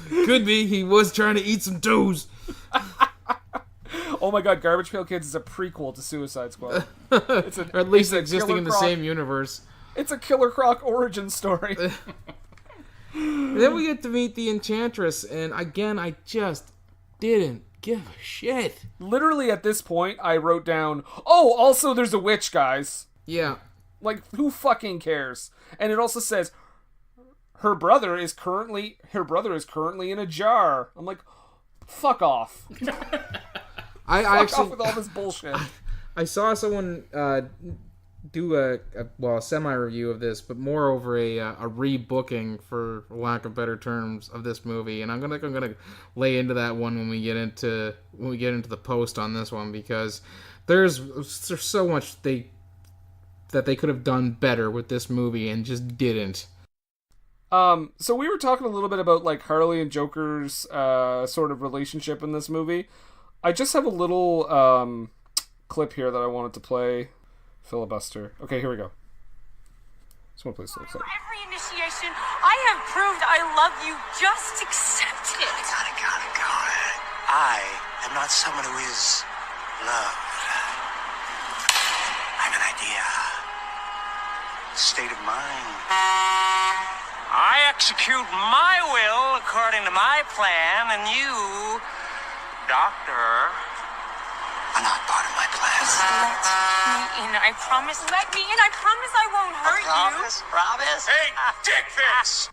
[SPEAKER 1] Could be. He was trying to eat some toes.
[SPEAKER 3] Oh my God, Garbage Pail Kids is a prequel to Suicide Squad.
[SPEAKER 1] Or at least existing in the same universe.
[SPEAKER 3] It's a Killer Croc origin story.
[SPEAKER 1] Then we get to meet the Enchantress, and again, I just didn't give a shit.
[SPEAKER 3] Literally at this point, I wrote down, oh, also there's a witch, guys.
[SPEAKER 1] Yeah.
[SPEAKER 3] Like, who fucking cares? And it also says, her brother is currently in a jar. I'm like, fuck off.
[SPEAKER 1] I
[SPEAKER 3] Fuck
[SPEAKER 1] actually,
[SPEAKER 3] off with all this bullshit.
[SPEAKER 1] I saw someone do a semi-review of this, but more over a rebooking, for lack of better terms, of this movie, and I'm gonna lay into that one when we get into the post on this one, because there's so much that they could have done better with this movie and just didn't.
[SPEAKER 3] So we were talking a little bit about like Harley and Joker's sort of relationship in this movie. I just have a little clip here that I wanted to play. Filibuster. Okay, here we go. Just want to play so excited.
[SPEAKER 5] Every initiation, I have proved I love you. Just accept it.
[SPEAKER 6] Got it. I am not someone who is loved. I'm an idea. State of mind. I execute my will according to my plan, and you, Doctor, are not part of my plan.
[SPEAKER 5] Let me in. I promise. Let me in. I promise I won't hurt you.
[SPEAKER 6] Promise? Hey, dickface!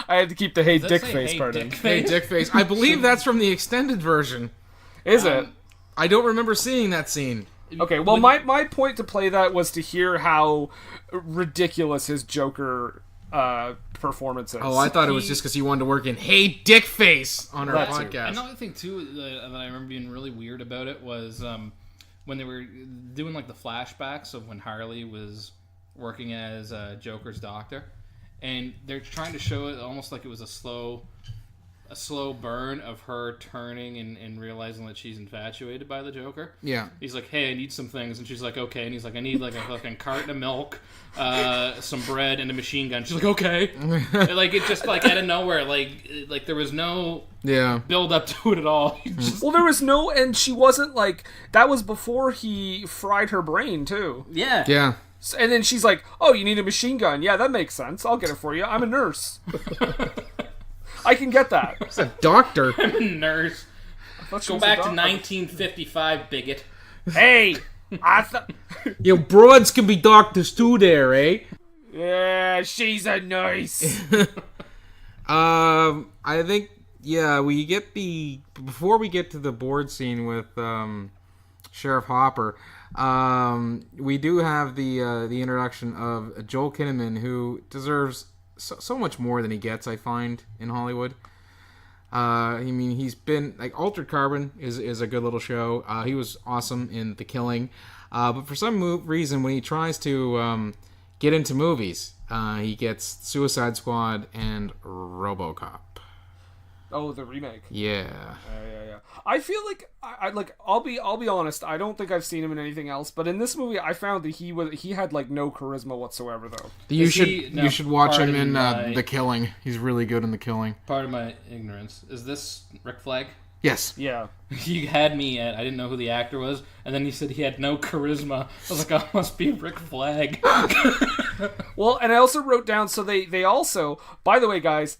[SPEAKER 3] I had to keep the hey
[SPEAKER 2] Does
[SPEAKER 3] dick
[SPEAKER 2] that say
[SPEAKER 3] face
[SPEAKER 2] hey
[SPEAKER 3] part in.
[SPEAKER 2] dick
[SPEAKER 1] Hey,
[SPEAKER 2] face?
[SPEAKER 1] Dickface. I believe that's from the extended version.
[SPEAKER 3] Is it?
[SPEAKER 1] I don't remember seeing that scene.
[SPEAKER 3] Okay, well, my point to play that was to hear how ridiculous his Joker performance is.
[SPEAKER 1] Oh, I thought it was just because he wanted to work in "Hey, Dickface" on our
[SPEAKER 3] That too.
[SPEAKER 1] podcast.
[SPEAKER 2] Another thing too that I remember being really weird about it was when they were doing like the flashbacks of when Harley was working as Joker's doctor, and they're trying to show it almost like it was a slow burn of her turning and realizing that she's infatuated by the Joker.
[SPEAKER 1] Yeah.
[SPEAKER 2] He's like, hey, I need some things. And she's like, okay. And he's like, I need like a fucking carton of milk, some bread, and a machine gun. She's like, okay. And, like, it just, like, out of nowhere, like there was no build up to it at all.
[SPEAKER 3] Well, there was no, and she wasn't like, that was before he fried her brain, too.
[SPEAKER 2] Yeah.
[SPEAKER 1] Yeah.
[SPEAKER 3] And then she's like, oh, you need a machine gun. Yeah, that makes sense. I'll get it for you. I'm a nurse. I can get that.
[SPEAKER 1] It's a doctor.
[SPEAKER 2] Nurse. Go back to 1955, bigot.
[SPEAKER 3] Hey! I thought...
[SPEAKER 1] Yo, broads can be doctors too there, eh?
[SPEAKER 3] Yeah, she's a nurse.
[SPEAKER 1] I think, we get before we get to the board scene with Sheriff Hopper, we do have the introduction of Joel Kinnaman, who deserves so much more than he gets, I find, in Hollywood. I mean, he's been, like, Altered Carbon is a good little show. He was awesome in The Killing. But for some reason, when he tries to get into movies, he gets Suicide Squad and RoboCop.
[SPEAKER 3] Oh, the remake.
[SPEAKER 1] Yeah.
[SPEAKER 3] Yeah. I feel like I'll be honest. I don't think I've seen him in anything else, but in this movie, I found that he had like no charisma whatsoever, though.
[SPEAKER 1] You should watch him in The Killing. He's really good in The Killing.
[SPEAKER 2] Part of my ignorance. Is this Rick Flag?
[SPEAKER 1] Yes.
[SPEAKER 3] Yeah.
[SPEAKER 2] You had me at, I didn't know who the actor was, and then you said he had no charisma. I was like, oh, must be Rick Flag.
[SPEAKER 3] Well, and I also wrote down, so they also, by the way, guys,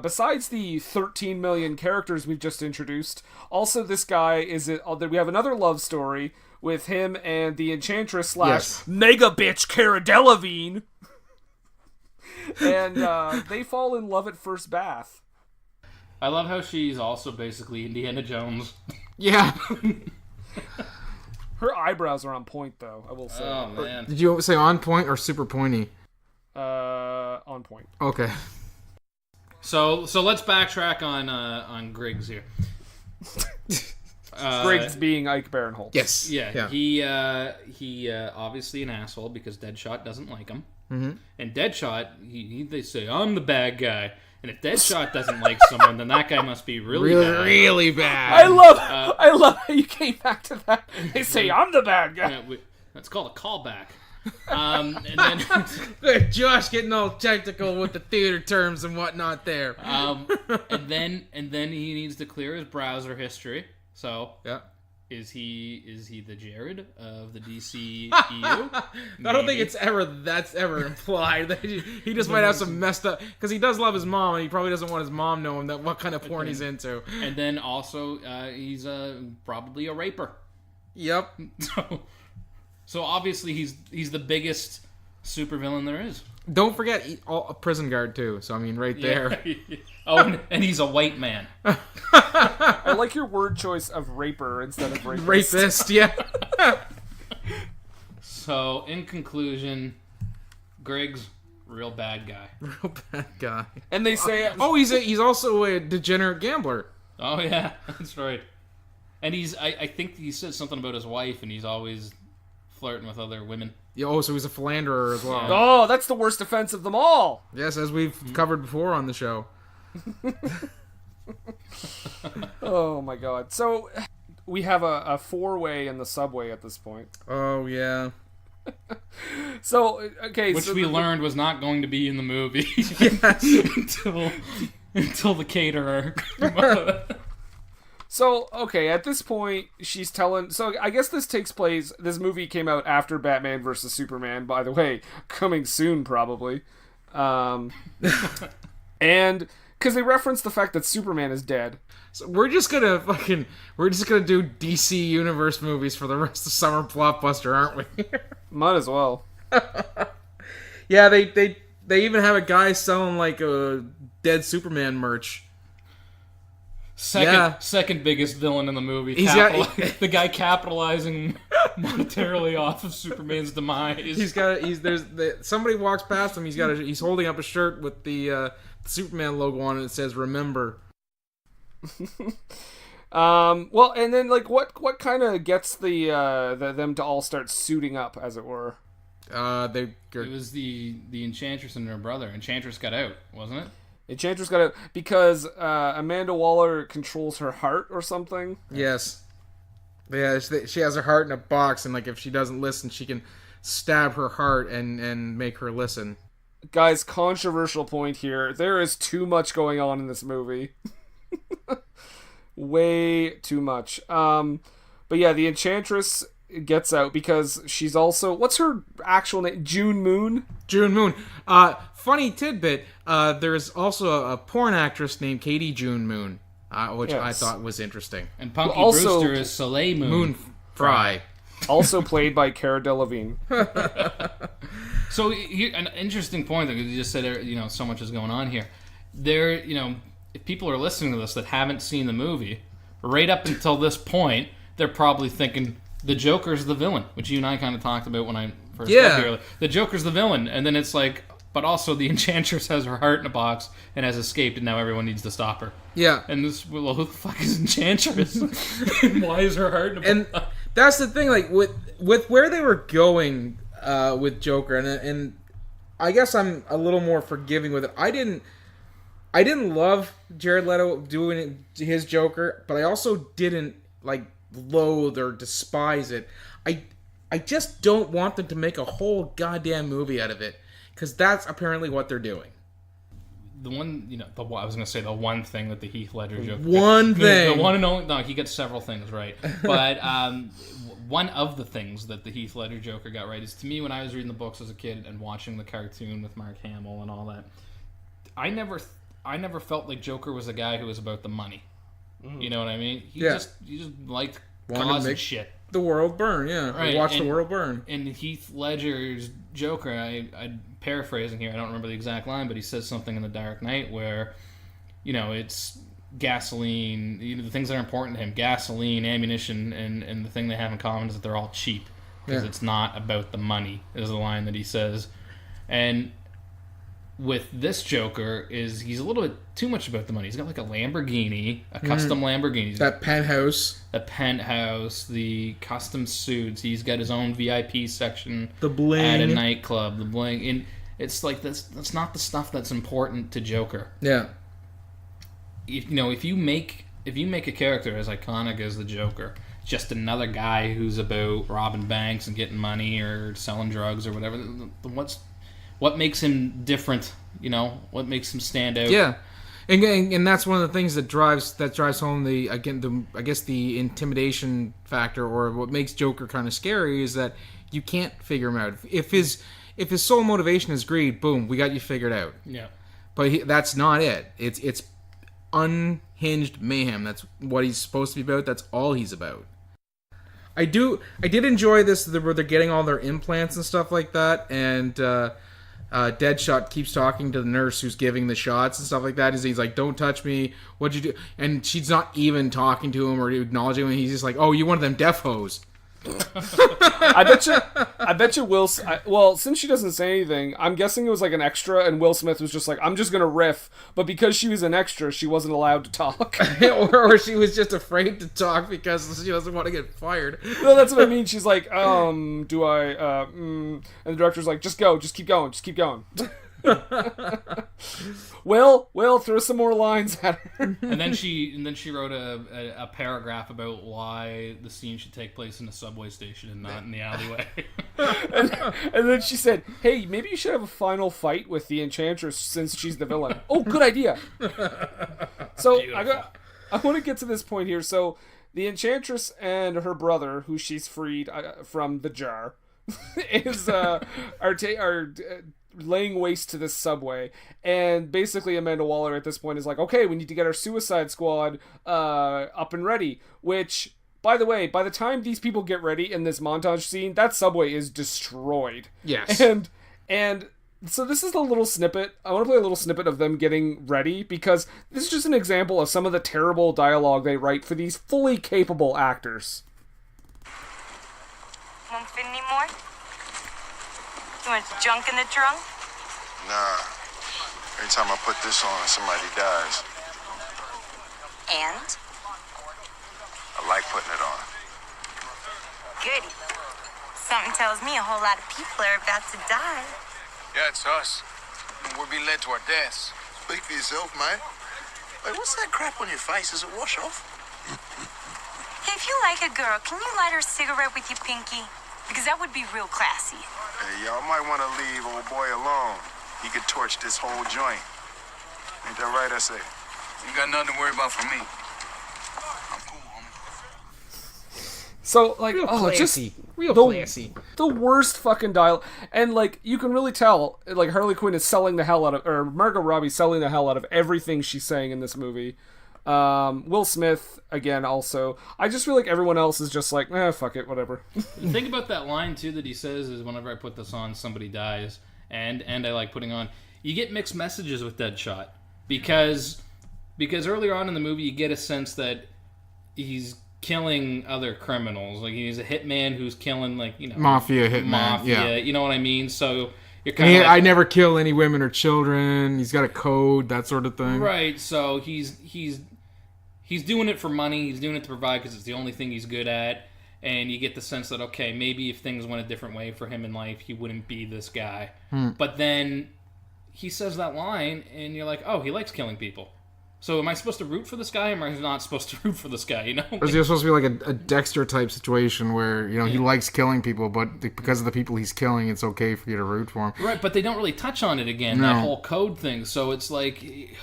[SPEAKER 3] besides the 13 million characters we've just introduced, also this guy we have another love story with him and the Enchantress / Mega Bitch Cara Delevingne. And they fall in love at first bath.
[SPEAKER 2] I love how she's also basically Indiana Jones.
[SPEAKER 1] Yeah.
[SPEAKER 3] Her eyebrows are on point, though, I will say.
[SPEAKER 2] Oh, man.
[SPEAKER 1] Did you say on point or super pointy?
[SPEAKER 3] On point.
[SPEAKER 1] Okay.
[SPEAKER 2] So let's backtrack on Griggs here.
[SPEAKER 3] Griggs being Ike Barinholtz.
[SPEAKER 1] Yes.
[SPEAKER 2] Yeah. He obviously an asshole because Deadshot doesn't like him.
[SPEAKER 1] Mm-hmm.
[SPEAKER 2] And Deadshot, they say, I'm the bad guy. And if Deadshot doesn't like someone, then that guy must be really bad.
[SPEAKER 3] I love how you came back to that. They say I'm the bad guy.
[SPEAKER 2] Yeah, that's called a callback. And then
[SPEAKER 1] Josh getting all technical with the theater terms and whatnot there.
[SPEAKER 2] and then he needs to clear his browser history. So
[SPEAKER 1] Yeah.
[SPEAKER 2] is he the Jared of the DCEU?
[SPEAKER 1] I don't think that's ever implied. That he just might have some messed up, because he does love his mom and he probably doesn't want his mom knowing that what kind of porn he's into.
[SPEAKER 2] And then also he's probably a raper.
[SPEAKER 1] Yep.
[SPEAKER 2] So obviously he's the biggest supervillain there is.
[SPEAKER 1] Don't forget a prison guard too. So I mean, right there.
[SPEAKER 2] Oh, and he's a white man.
[SPEAKER 3] I like your word choice of raper instead of rapist.
[SPEAKER 1] Rapist, yeah.
[SPEAKER 2] So in conclusion, Griggs, real bad guy.
[SPEAKER 1] Real bad guy.
[SPEAKER 3] And they say,
[SPEAKER 1] Oh, he's also a degenerate gambler.
[SPEAKER 2] Oh yeah, that's right. And I think he said something about his wife, and he's always flirting with other women.
[SPEAKER 1] Yeah, oh, so he's a philanderer as well.
[SPEAKER 3] oh, that's the worst offense of them all.
[SPEAKER 1] Yes, as we've covered before on the show.
[SPEAKER 3] Oh my god. So we have a four-way in the subway at this point.
[SPEAKER 1] Oh yeah.
[SPEAKER 3] So okay,
[SPEAKER 2] Which
[SPEAKER 3] so
[SPEAKER 2] we learned was not going to be in the movie until the caterer.
[SPEAKER 3] So, okay, at this point, she's telling... So, I guess this takes place... This movie came out after Batman vs. Superman, by the way. Coming soon, probably. And... Because they reference the fact that Superman is dead.
[SPEAKER 1] So we're just gonna do DC Universe movies for the rest of summer blockbuster, aren't we?
[SPEAKER 3] Might as well.
[SPEAKER 1] Yeah, they even have a guy selling like a dead Superman merch.
[SPEAKER 2] Second biggest villain in the movie. The guy capitalizing monetarily off of Superman's demise.
[SPEAKER 1] Somebody walks past him. He's holding up a shirt with the Superman logo on it. It says "Remember."
[SPEAKER 3] Well, and then like what kind of gets them to all start suiting up, as it were?
[SPEAKER 2] It was the Enchantress and her brother. Enchantress got out, wasn't it?
[SPEAKER 3] Enchantress got out because Amanda Waller controls her heart or something.
[SPEAKER 1] Yes. Yeah, she has her heart in a box, and like if she doesn't listen, she can stab her heart and make her listen.
[SPEAKER 3] Guys, controversial point here. There is too much going on in this movie. Way too much. But yeah, the Enchantress gets out because she's also... What's her actual name? June Moon?
[SPEAKER 1] June Moon. Funny tidbit, there's also a porn actress named Katie June Moon, which I thought was interesting.
[SPEAKER 2] And Punky Brewster is Soleil Moon.
[SPEAKER 1] Moon Fry.
[SPEAKER 3] Also played by Cara Delevingne.
[SPEAKER 2] So here, an interesting point that you just said, so much is going on here. There, if people are listening to this that haven't seen the movie, right up until this point, they're probably thinking the Joker's the villain, which you and I kind of talked about when I first got here. The Joker's the villain, and then it's like, but also the Enchantress has her heart in a box and has escaped, and now everyone needs to stop her.
[SPEAKER 1] Yeah.
[SPEAKER 2] And who the fuck is Enchantress? And why is her heart in a box?
[SPEAKER 1] And that's the thing, like, with where they were going with Joker, and I guess I'm a little more forgiving with it. I didn't love Jared Leto doing his Joker, but I also didn't, like, loathe or despise it. I just don't want them to make a whole goddamn movie out of it, because that's apparently what they're doing.
[SPEAKER 2] The one, I was going to say the one thing that the Heath Ledger Joker...
[SPEAKER 1] One thing!
[SPEAKER 2] The one and only... No, he gets several things right. But one of the things that the Heath Ledger Joker got right is, to me, when I was reading the books as a kid and watching the cartoon with Mark Hamill and all that, I never felt like Joker was a guy who was about the money. You know what I mean? He just liked causing shit.
[SPEAKER 1] The world burn, yeah.
[SPEAKER 2] Right.
[SPEAKER 1] Watch the world burn.
[SPEAKER 2] And Heath Ledger's Joker, I'm paraphrasing here, I don't remember the exact line, but he says something in The Dark Knight where, it's gasoline, the things that are important to him, gasoline, ammunition, and the thing they have in common is that they're all cheap because it's not about the money, is the line that he says. And with this Joker is he's a little bit too much about the money. He's got like a Lamborghini, a custom Lamborghini.
[SPEAKER 1] That penthouse.
[SPEAKER 2] The penthouse, the custom suits. He's got his own VIP section.
[SPEAKER 1] The bling.
[SPEAKER 2] At a nightclub. The bling. And it's like that's not the stuff that's important to Joker.
[SPEAKER 1] Yeah.
[SPEAKER 2] If you make a character as iconic as the Joker, just another guy who's about robbing banks and getting money or selling drugs or whatever, what makes him different? What makes him stand out?
[SPEAKER 1] Yeah, and that's one of the things that drives home the intimidation factor, or what makes Joker kind of scary, is that you can't figure him out. If his sole motivation is greed, boom, we got you figured out.
[SPEAKER 2] Yeah,
[SPEAKER 1] but that's not it. It's unhinged mayhem. That's what he's supposed to be about. That's all he's about. I did enjoy this where they're getting all their implants and stuff like that, and Deadshot keeps talking to the nurse who's giving the shots and stuff like that. He's like, "Don't touch me. What'd you do?" And she's not even talking to him or acknowledging him. He's just like, "Oh, you one of them deaf hoes."
[SPEAKER 3] I bet you Will. Well, since she doesn't say anything, I'm guessing it was like an extra, and Will Smith was just like, "I'm just gonna riff," but because she was an extra, she wasn't allowed to talk,
[SPEAKER 1] or she was just afraid to talk because she doesn't want to get fired.
[SPEAKER 3] No, that's what I mean. She's like, do I? And the director's like, "Just go, just keep going, just keep going." Will, throw some more lines at her.
[SPEAKER 2] And then she wrote a paragraph about why the scene should take place in a subway station and not in the alleyway.
[SPEAKER 3] and then she said, "Hey, maybe you should have a final fight with the Enchantress since she's the villain." Oh, good idea. So I want to get to this point here. So the Enchantress and her brother, who she's freed from the jar, are laying waste to this subway, and basically Amanda Waller at this point is like, "Okay, we need to get our Suicide Squad up and ready," which, by the way, by the time these people get ready in this montage scene, that subway is destroyed.
[SPEAKER 1] Yes.
[SPEAKER 3] And so this is a little snippet. I want to play a little snippet of them getting ready, because this is just an example of some of the terrible dialogue they write for these fully capable actors.
[SPEAKER 5] Won't fit anymore? Too much junk in the trunk?
[SPEAKER 7] Nah. Every time I put this on, somebody dies.
[SPEAKER 5] And?
[SPEAKER 7] I like putting it on.
[SPEAKER 5] Goody. Something tells me a whole lot of people are about to die.
[SPEAKER 8] Yeah, it's us. We're being led to our deaths.
[SPEAKER 7] Speak for yourself, man. Wait, what's that crap on your face? Is it wash off?
[SPEAKER 5] Hey, if you like a girl, can you light her a cigarette with your pinky? Because that would be real classy.
[SPEAKER 7] Hey, y'all might want to leave old boy alone. He could torch this whole joint. Ain't that right, I say?
[SPEAKER 8] You got nothing to worry about from me. I'm cool, homie.
[SPEAKER 3] So, like,
[SPEAKER 1] Real
[SPEAKER 3] just
[SPEAKER 1] classy.
[SPEAKER 3] The worst fucking dialogue. And, like, you can really tell, like, Harley Quinn is selling the hell out of, or Margot Robbie's selling the hell out of everything she's saying in this movie. Will Smith, again, also. I just feel like everyone else is just like, fuck it, whatever.
[SPEAKER 2] The thing about that line, too, that he says is, whenever I put this on, somebody dies. And I like putting on. You get mixed messages with Deadshot. Because earlier on in the movie, you get a sense that he's killing other criminals. Like, he's a hitman who's killing, like,
[SPEAKER 1] Mafia hitman. Yeah.
[SPEAKER 2] You know what I mean? So you're kind of like,
[SPEAKER 1] I never kill any women or children. He's got a code, that sort of thing.
[SPEAKER 2] Right, so he's doing it for money. He's doing it to provide because it's the only thing he's good at. And you get the sense that, okay, maybe if things went a different way for him in life, he wouldn't be this guy. But then he says that line, and you're like, oh, he likes killing people. So am I supposed to root for this guy, or am I not supposed to root for this guy,
[SPEAKER 1] Or is he supposed to be like a Dexter-type situation where, he likes killing people, but because of the people he's killing, it's okay for you to root for him?
[SPEAKER 2] Right, but they don't really touch on it again, that whole code thing. So it's like,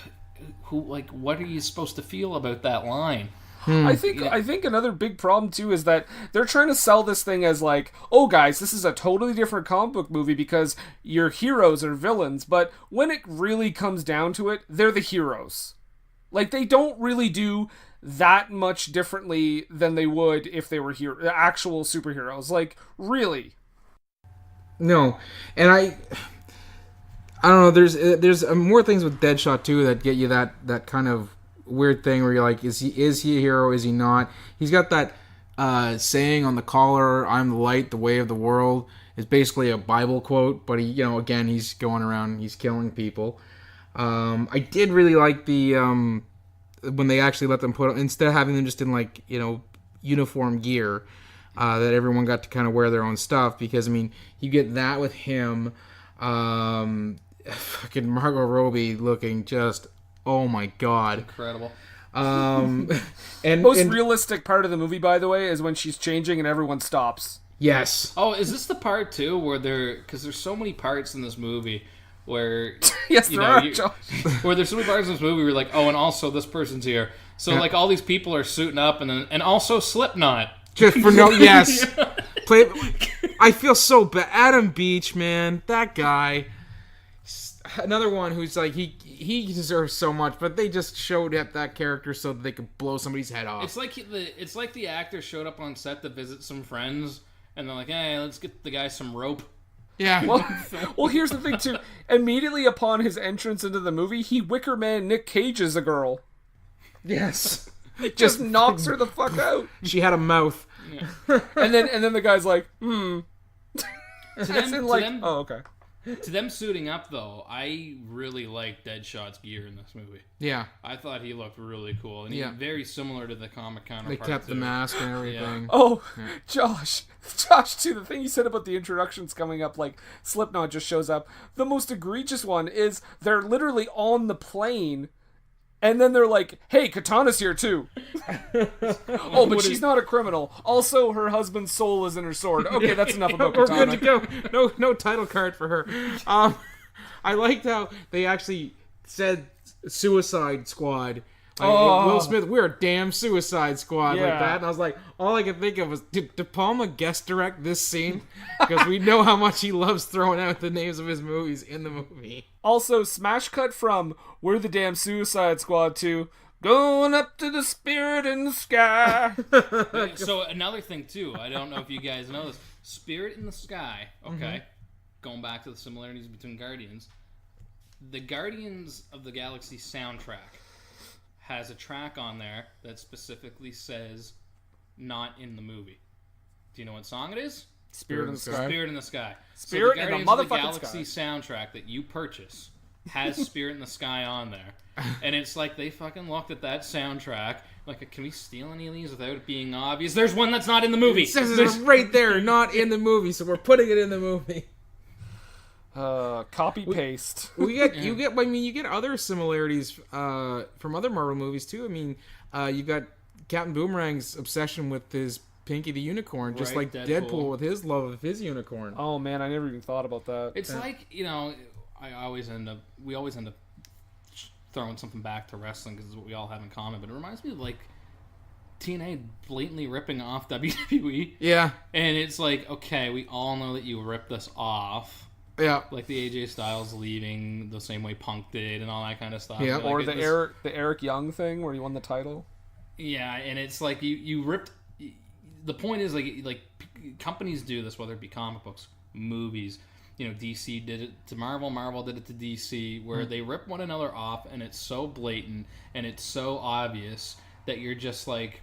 [SPEAKER 2] what are you supposed to feel about that line?
[SPEAKER 3] I think another big problem too is that they're trying to sell this thing as like, oh guys, this is a totally different comic book movie because your heroes are villains, but when it really comes down to it, they're the heroes. Like, they don't really do that much differently than they would if they were actual superheroes. Like, really.
[SPEAKER 1] No. And I don't know, there's more things with Deadshot too that get you that kind of weird thing where you're like, is he a hero? Is he not? He's got that saying on the collar, "I'm the light, the way of the world." It's basically a Bible quote, but he, again, he's going around, he's killing people. I did really like the when they actually let them put, instead of having them just in like uniform gear, that everyone got to kind of wear their own stuff, because I mean you get that with him, fucking Margot Robbie looking just, oh my god,
[SPEAKER 2] Incredible.
[SPEAKER 1] And
[SPEAKER 3] Most realistic part of the movie, by the way, is when she's changing and everyone stops.
[SPEAKER 1] yes,
[SPEAKER 2] Oh, is this the part too where because there's so many parts in this movie where
[SPEAKER 3] Yes, there are, Josh.
[SPEAKER 2] where there's so many parts in this movie where you're like, oh, and also this person's here. So like all these people are suiting up, and also Slipknot.
[SPEAKER 1] just for no, yes. Play. I feel so bad. Adam Beach, man, that guy. Another one who's like he deserves so much, but they just showed up that character so that they could blow somebody's head off.
[SPEAKER 2] It's like the actor showed up on set to visit some friends, and they're like, hey, let's get the guy some rope.
[SPEAKER 1] Yeah.
[SPEAKER 3] Well, here's the thing too. Immediately upon his entrance into the movie, he Wicker Man Nick Cage's a girl.
[SPEAKER 1] Yes.
[SPEAKER 3] Just knocks her the fuck out.
[SPEAKER 1] She had a mouth.
[SPEAKER 3] And then the guy's like,
[SPEAKER 2] To them,
[SPEAKER 3] oh, okay.
[SPEAKER 2] to them suiting up, though, I really liked Deadshot's gear in this movie.
[SPEAKER 1] Yeah.
[SPEAKER 2] I thought he looked really cool, and he's very similar to the comic
[SPEAKER 1] They
[SPEAKER 2] counterpart.
[SPEAKER 1] kept the mask and everything.
[SPEAKER 3] Oh, Josh, too, the thing you said about the introductions coming up, like, Slipknot just shows up. The most egregious one is they're literally on the plane, and then they're like, hey, Katana's here, too. Oh, but she's not a criminal. Also, her husband's soul is in her sword. Okay, that's enough about
[SPEAKER 1] We're
[SPEAKER 3] Katana.
[SPEAKER 1] good to go. No title card for her. I liked how they actually said Suicide Squad. Like, Will Smith, we're a damn Suicide Squad, like that. And I was like, all I could think of was, did De Palma guest direct this scene? Because we know how much he loves throwing out the names of his movies in the movie.
[SPEAKER 3] Also, smash cut from We're the Damn Suicide Squad to Going Up to the Spirit in the Sky.
[SPEAKER 2] So another thing, too, I don't know if you guys know this. Spirit in the Sky, okay? Going back to the similarities between Guardians. The Guardians of the Galaxy soundtrack has a track on there that specifically says not in the movie. Do you know what song it is?
[SPEAKER 3] Spirit in the Sky.
[SPEAKER 2] Spirit in the Sky.
[SPEAKER 3] Spirit
[SPEAKER 2] so
[SPEAKER 3] in
[SPEAKER 2] the
[SPEAKER 3] the
[SPEAKER 2] Guardians of the
[SPEAKER 3] motherfucking
[SPEAKER 2] Galaxy soundtrack that you purchase has Spirit in the Sky on there. And it's like they fucking looked at that soundtrack like, can we steal any of these without it being obvious? There's one that's not in the movie.
[SPEAKER 1] It says it's right there, not in the movie, so we're putting it in the movie.
[SPEAKER 3] Copy paste.
[SPEAKER 1] You get other similarities from other Marvel movies too. I mean, you got Captain Boomerang's obsession with his Pinky the Unicorn, just like Deadpool with his love of his unicorn.
[SPEAKER 3] Oh man, I never even thought about that.
[SPEAKER 2] It's like, we always end up throwing something back to wrestling because it's what we all have in common. But it reminds me of like TNA blatantly ripping off WWE.
[SPEAKER 1] Yeah,
[SPEAKER 2] and it's like, okay, we all know that you ripped this off.
[SPEAKER 1] Yeah,
[SPEAKER 2] like the AJ Styles leaving the same way Punk did and all that kind of stuff.
[SPEAKER 1] Yeah,
[SPEAKER 2] like
[SPEAKER 3] or the Eric Young thing where he won the title.
[SPEAKER 2] Yeah, and it's like you ripped. The point is like companies do this, whether it be comic books, movies. DC did it to Marvel. Marvel did it to DC, where they rip one another off, and it's so blatant and it's so obvious that you're just like,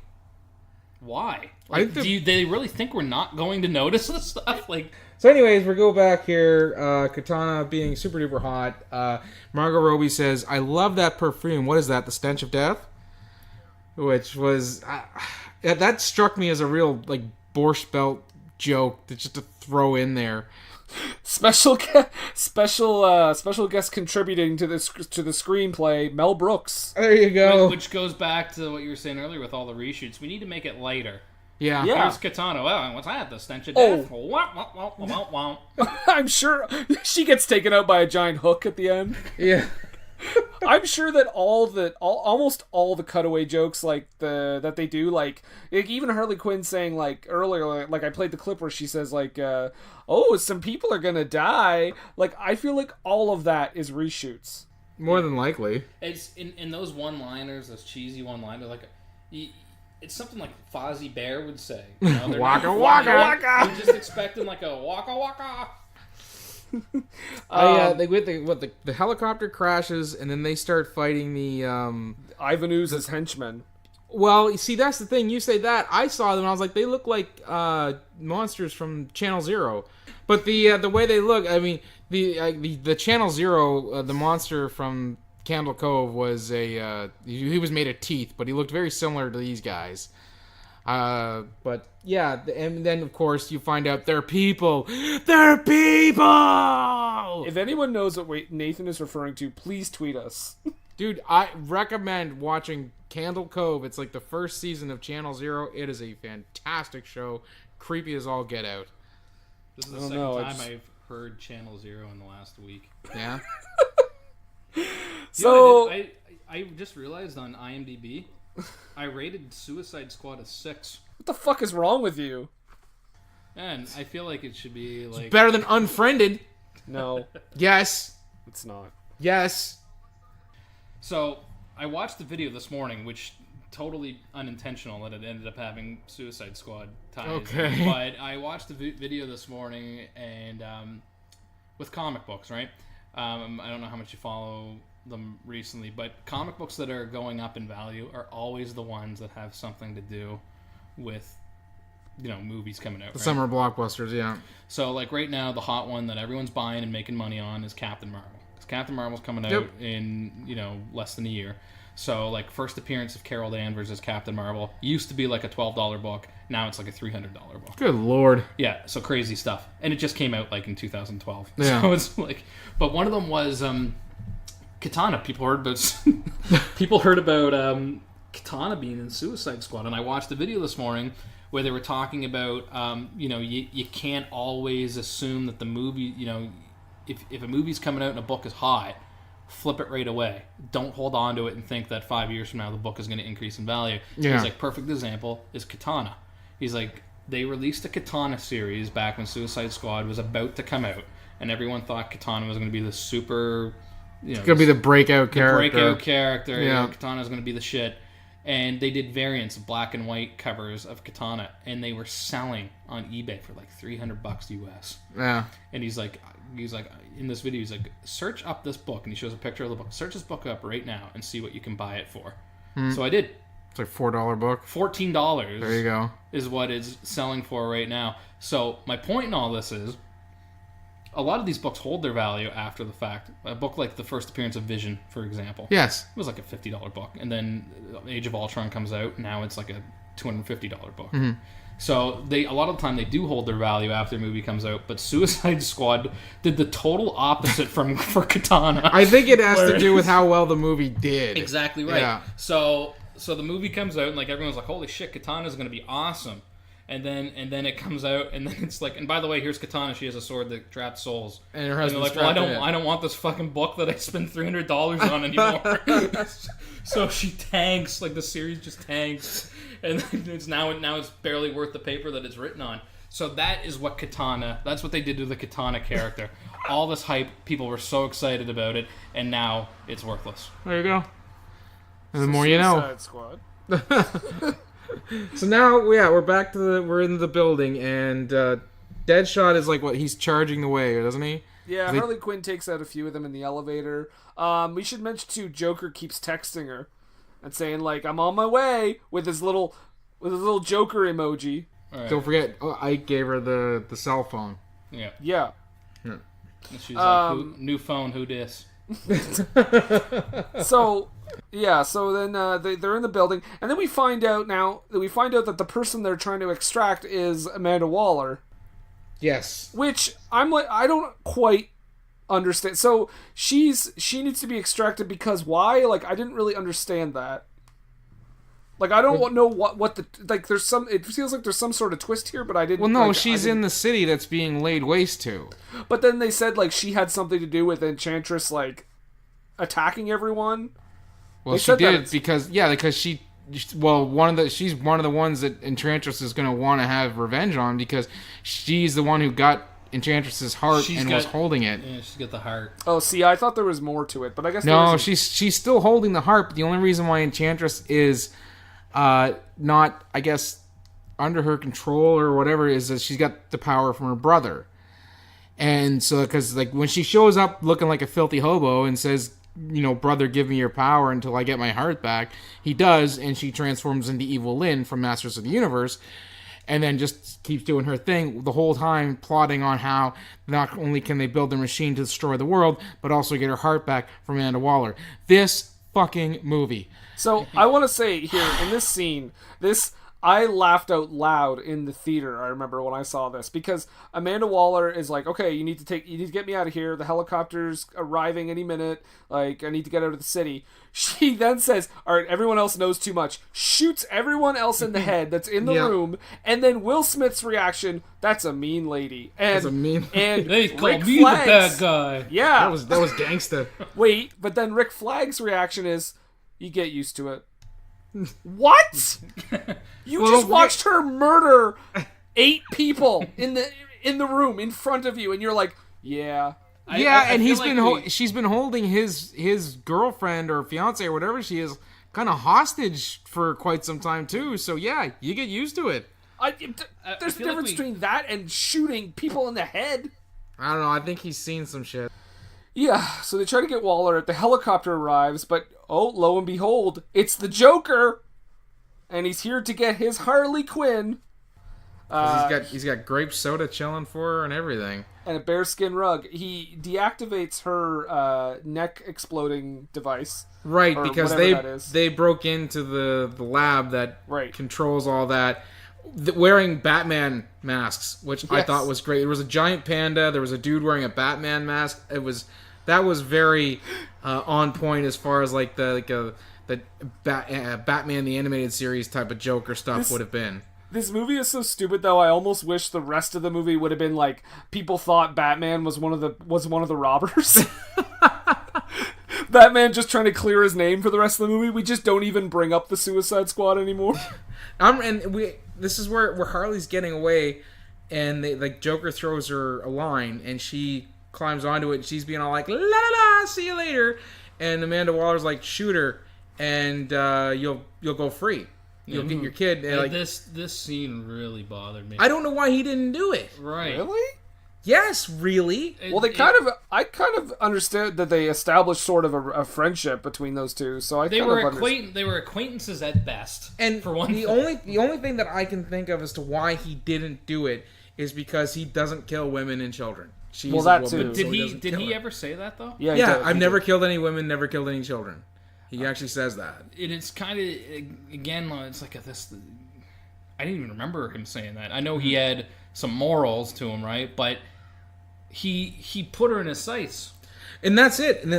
[SPEAKER 2] why? Like, do they really think we're not going to notice this stuff? Like.
[SPEAKER 1] So anyways, we go back here, Katana being super duper hot. Margot Robbie says, I love that perfume. What is that, the stench of death? Which was, that struck me as a real, like, Borscht Belt joke to just to throw in there.
[SPEAKER 3] Special guest contributing to the screenplay, Mel Brooks.
[SPEAKER 1] There you go.
[SPEAKER 2] Which goes back to what you were saying earlier with all the reshoots. We need to make it lighter.
[SPEAKER 1] Yeah.
[SPEAKER 2] Here's Katana. Well, what's that? The stench of death?
[SPEAKER 3] I'm sure she gets taken out by a giant hook at the end.
[SPEAKER 1] Yeah.
[SPEAKER 3] I'm sure that almost all the cutaway jokes that they do, like even Harley Quinn saying like earlier, like I played the clip where she says like, "Oh, some people are gonna die." Like I feel like all of that is reshoots.
[SPEAKER 1] More than likely.
[SPEAKER 2] It's in those one-liners, those cheesy one-liners, like. It's something like Fozzie Bear would say.
[SPEAKER 1] Waka waka waka.
[SPEAKER 2] You're just expecting like a waka waka.
[SPEAKER 1] The helicopter crashes, and then they start fighting the
[SPEAKER 3] Ivanhoe's henchmen.
[SPEAKER 1] Well, you see, that's the thing. You say that. I saw them, and I was like, they look like monsters from Channel Zero. But the way they look, I mean, the Channel Zero, the monster from Candle Cove was he was made of teeth, but he looked very similar to these guys. But yeah, and then of course you find out they're people. They're people!
[SPEAKER 3] If anyone knows what Nathan is referring to, please tweet us.
[SPEAKER 1] Dude, I recommend watching Candle Cove. It's like the first season of Channel Zero. It is a fantastic show. Creepy as all get out.
[SPEAKER 2] This is the second time I've heard Channel Zero in the last week.
[SPEAKER 1] Yeah?
[SPEAKER 3] So
[SPEAKER 2] I just realized on IMDb, I rated Suicide Squad a 6.
[SPEAKER 3] what the fuck is wrong with you?
[SPEAKER 2] And I feel like it should be like...
[SPEAKER 1] Better than Unfriended.
[SPEAKER 3] No,
[SPEAKER 1] Yes.
[SPEAKER 3] it's not.
[SPEAKER 1] Yes.
[SPEAKER 2] So, I watched the video this morning, which totally unintentional that it ended up having Suicide Squad ties.
[SPEAKER 1] Okay.
[SPEAKER 2] But I watched the video this morning, and with comic books, right? I don't know how much you follow them recently, but comic books that are going up in value are always the ones that have something to do with, movies coming out.
[SPEAKER 1] The
[SPEAKER 2] right?
[SPEAKER 1] summer blockbusters, yeah.
[SPEAKER 2] So, like right now, the hot one that everyone's buying and making money on is Captain Marvel. Because Captain Marvel's coming out in, less than a year. So, like, first appearance of Carol Danvers as Captain Marvel used to be like a $12 book. Now it's like a $300 book.
[SPEAKER 1] Good lord.
[SPEAKER 2] Yeah, so crazy stuff. And it just came out, like, in 2012.
[SPEAKER 1] Yeah.
[SPEAKER 2] So it's like... But one of them was Katana. People heard about Katana being in Suicide Squad. And I watched the video this morning where they were talking about, you can't always assume that the movie, if a movie's coming out and a book is hot, flip it right away. Don't hold on to it and think that 5 years from now the book is going to increase in value.
[SPEAKER 1] Yeah.
[SPEAKER 2] He's like, perfect example is Katana. He's like, they released a Katana series back when Suicide Squad was about to come out, and everyone thought Katana was going to be the super,
[SPEAKER 1] It's going to be the breakout character.
[SPEAKER 2] Yeah. Katana's going to be the shit. And they did variants of black and white covers of Katana, and they were selling on eBay for like $300 US.
[SPEAKER 1] Yeah.
[SPEAKER 2] And he's like, in this video, he's like, search up this book, and he shows a picture of the book. Search this book up right now and see what you can buy it for. So I did.
[SPEAKER 1] It's like $4 book.
[SPEAKER 2] $14.
[SPEAKER 1] There you go.
[SPEAKER 2] Is what it's selling for right now. So my point in all this is, a lot of these books hold their value after the fact. A book like the first appearance of Vision, for example.
[SPEAKER 1] Yes.
[SPEAKER 2] It was like a $50 book. And then Age of Ultron comes out. Now it's like a $250 book.
[SPEAKER 1] Mm-hmm.
[SPEAKER 2] So a lot of the time they do hold their value after a movie comes out. But Suicide Squad did the total opposite for Katana.
[SPEAKER 1] I think it has to do with how well the movie did.
[SPEAKER 2] Exactly right.
[SPEAKER 1] Yeah.
[SPEAKER 2] So the movie comes out and like everyone's like, holy shit, Katana's going to be awesome. And then it comes out, and then it's like, and by the way, here's Katana. She has a sword that traps souls.
[SPEAKER 1] And her
[SPEAKER 2] they're
[SPEAKER 1] husband's
[SPEAKER 2] like, well,
[SPEAKER 1] I
[SPEAKER 2] don't want this fucking book that I spent $300 on anymore. So she tanks, like the series just tanks, and it's now it's barely worth the paper that it's written on. So that is what that's what they did to the Katana character. All this hype, people were so excited about it, and now it's worthless.
[SPEAKER 1] There you go. And the more you know.
[SPEAKER 3] Squad.
[SPEAKER 1] So now, we're back to we're in the building, and Deadshot is like, he's charging the way, doesn't he?
[SPEAKER 3] Yeah, Harley Quinn takes out a few of them in the elevator. We should mention too, Joker keeps texting her and saying like, "I'm on my way," with his little Joker emoji.
[SPEAKER 2] Right.
[SPEAKER 1] Don't forget, Ike gave her the cell phone.
[SPEAKER 2] Yeah.
[SPEAKER 3] Yeah.
[SPEAKER 2] And she's like, new phone, who dis?
[SPEAKER 3] So then they're in the building, and then we find out that the person they're trying to extract is Amanda Waller.
[SPEAKER 1] Yes.
[SPEAKER 3] Which I'm like, I don't quite understand. So she needs to be extracted because why? Like, I didn't really understand that. Like, I don't know what the, like, there's some, it feels like there's some sort of twist here, but I didn't.
[SPEAKER 1] Well, no,
[SPEAKER 3] like,
[SPEAKER 1] she's in the city that's being laid waste to.
[SPEAKER 3] But then they said, like, she had something to do with Enchantress, like, attacking everyone.
[SPEAKER 1] Well, she did because she's one of the ones that Enchantress is going to want to have revenge on because she's the one who got Enchantress's heart was holding it.
[SPEAKER 2] Yeah, she's got the heart.
[SPEAKER 3] Oh, see, I thought there was more to it, but I guess
[SPEAKER 1] no, she's still holding the heart. But the only reason why Enchantress is not, I guess, under her control or whatever is that she's got the power from her brother. And so, because like when she shows up looking like a filthy hobo and says, you know, brother, give me your power until I get my heart back, he does, and she transforms into Evil Lynn from Masters of the Universe, and then just keeps doing her thing the whole time, plotting on how not only can they build the machine to destroy the world, but also get her heart back from Amanda Waller. This fucking movie.
[SPEAKER 3] So I want to say here in this scene, I laughed out loud in the theater. I remember when I saw this, because Amanda Waller is like, okay, you need to get me out of here. The helicopter's arriving any minute. Like, I need to get out of the city. She then says, all right, everyone else knows too much. Shoots everyone else in the head that's in the room. And then Will Smith's reaction, that's a mean lady. And,
[SPEAKER 1] That's a mean
[SPEAKER 3] and
[SPEAKER 2] They call
[SPEAKER 3] Rick
[SPEAKER 2] me
[SPEAKER 3] Flags,
[SPEAKER 2] the bad guy.
[SPEAKER 3] Yeah.
[SPEAKER 1] That was gangsta.
[SPEAKER 3] Wait, but then Rick Flag's reaction is, you get used to it. What? You just watched her murder 8 people in the room in front of you, and you're like, yeah.
[SPEAKER 1] And
[SPEAKER 2] feel like
[SPEAKER 1] she's been holding his girlfriend or fiance or whatever she is kind of hostage for quite some time too. So yeah, you get used to it.
[SPEAKER 3] There's a difference between that and shooting people in the head.
[SPEAKER 1] I don't know. I think he's seen some shit.
[SPEAKER 3] Yeah, so they try to get Waller. The helicopter arrives, but oh, lo and behold, it's the Joker, and he's here to get his Harley Quinn.
[SPEAKER 1] He's got grape soda chilling for her and everything,
[SPEAKER 3] and a bearskin rug. He deactivates her neck exploding device,
[SPEAKER 1] right? Because they broke into the lab that controls all that. Wearing Batman masks, which I thought was great. There was a giant panda. There was a dude wearing a Batman mask. That was very on point as far as like the Batman the animated series type of Joker stuff would have been.
[SPEAKER 3] This movie is so stupid, though. I almost wish the rest of the movie would have been like people thought Batman was one of the robbers. Batman just trying to clear his name for the rest of the movie. We just don't even bring up the Suicide Squad anymore.
[SPEAKER 1] This is where Harley's getting away, and Joker throws her a line, and she climbs onto it, and she's being all like, la la la, see you later, and Amanda Waller's like, shoot her, and you'll go free. You'll get your kid. And
[SPEAKER 2] this scene really bothered me.
[SPEAKER 1] I don't know why he didn't do it.
[SPEAKER 2] Right.
[SPEAKER 3] Really?
[SPEAKER 1] Yes, really.
[SPEAKER 3] I kind of understood that they established sort of a friendship between those two. So
[SPEAKER 2] they were acquaintances at best.
[SPEAKER 1] And
[SPEAKER 2] for one,
[SPEAKER 1] the only thing that I can think of as to why he didn't do it is because he doesn't kill women and children. She's
[SPEAKER 3] well, that
[SPEAKER 1] a woman,
[SPEAKER 3] too.
[SPEAKER 1] So
[SPEAKER 2] did he ever say that though?
[SPEAKER 3] Yeah.
[SPEAKER 1] I've never killed any women, never killed any children. He actually says that.
[SPEAKER 2] And it's kind of again, it's like this. I didn't even remember him saying that. I know he had some morals to him, right? But he put her in his sights,
[SPEAKER 1] and that's it. And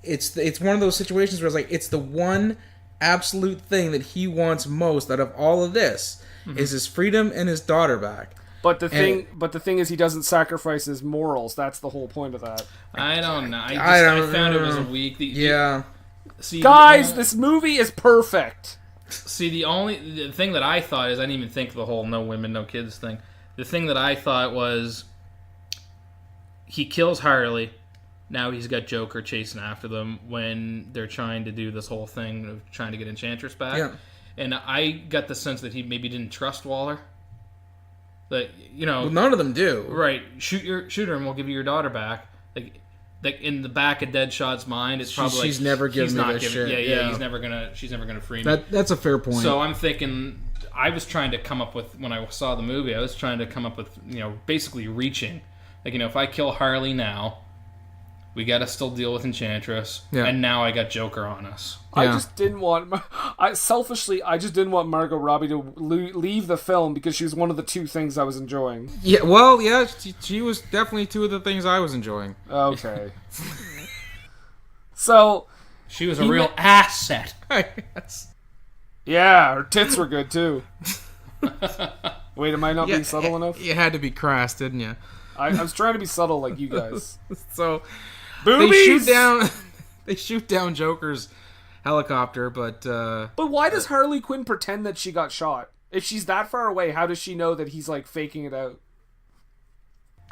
[SPEAKER 1] it's one of those situations where it's like it's the one absolute thing that he wants most out of all of this is his freedom and his daughter back.
[SPEAKER 3] But the thing is, he doesn't sacrifice his morals. That's the whole point of that.
[SPEAKER 2] I don't know. I found it was a weak.
[SPEAKER 3] Guys, this movie is perfect.
[SPEAKER 2] See, the thing that I thought is I didn't even think the whole no women, no kids thing. The thing that I thought was he kills Harley. Now he's got Joker chasing after them when they're trying to do this whole thing of trying to get Enchantress back.
[SPEAKER 1] Yeah.
[SPEAKER 2] And I got the sense that he maybe didn't trust Waller. That
[SPEAKER 1] none of them do.
[SPEAKER 2] Right. Shoot her, and we'll give you your daughter back. Like in the back of Deadshot's mind, it's probably
[SPEAKER 1] she's never giving me this shit.
[SPEAKER 2] Yeah. She's never gonna free me.
[SPEAKER 1] That's a fair point.
[SPEAKER 2] So I'm thinking, I was trying to come up with, when I saw the movie, I was trying to come up with, basically reaching. Like, if I kill Harley now, we got to still deal with Enchantress, and now I got Joker on us.
[SPEAKER 3] I just didn't want... I just didn't want Margot Robbie to leave the film because she was one of the two things I was enjoying.
[SPEAKER 1] Yeah, well, yeah, she was definitely two of the things I was enjoying.
[SPEAKER 3] Okay. So...
[SPEAKER 2] She was a real asset.
[SPEAKER 1] Yes.
[SPEAKER 3] Yeah, her tits were good, too. Wait, am I not being subtle enough?
[SPEAKER 1] You had to be crass, didn't you?
[SPEAKER 3] I was trying to be subtle like you guys.
[SPEAKER 1] So...
[SPEAKER 3] Boobies!
[SPEAKER 1] They shoot down Joker's helicopter, but
[SPEAKER 3] why does Harley Quinn pretend that she got shot? If she's that far away, how does she know that he's like faking it out?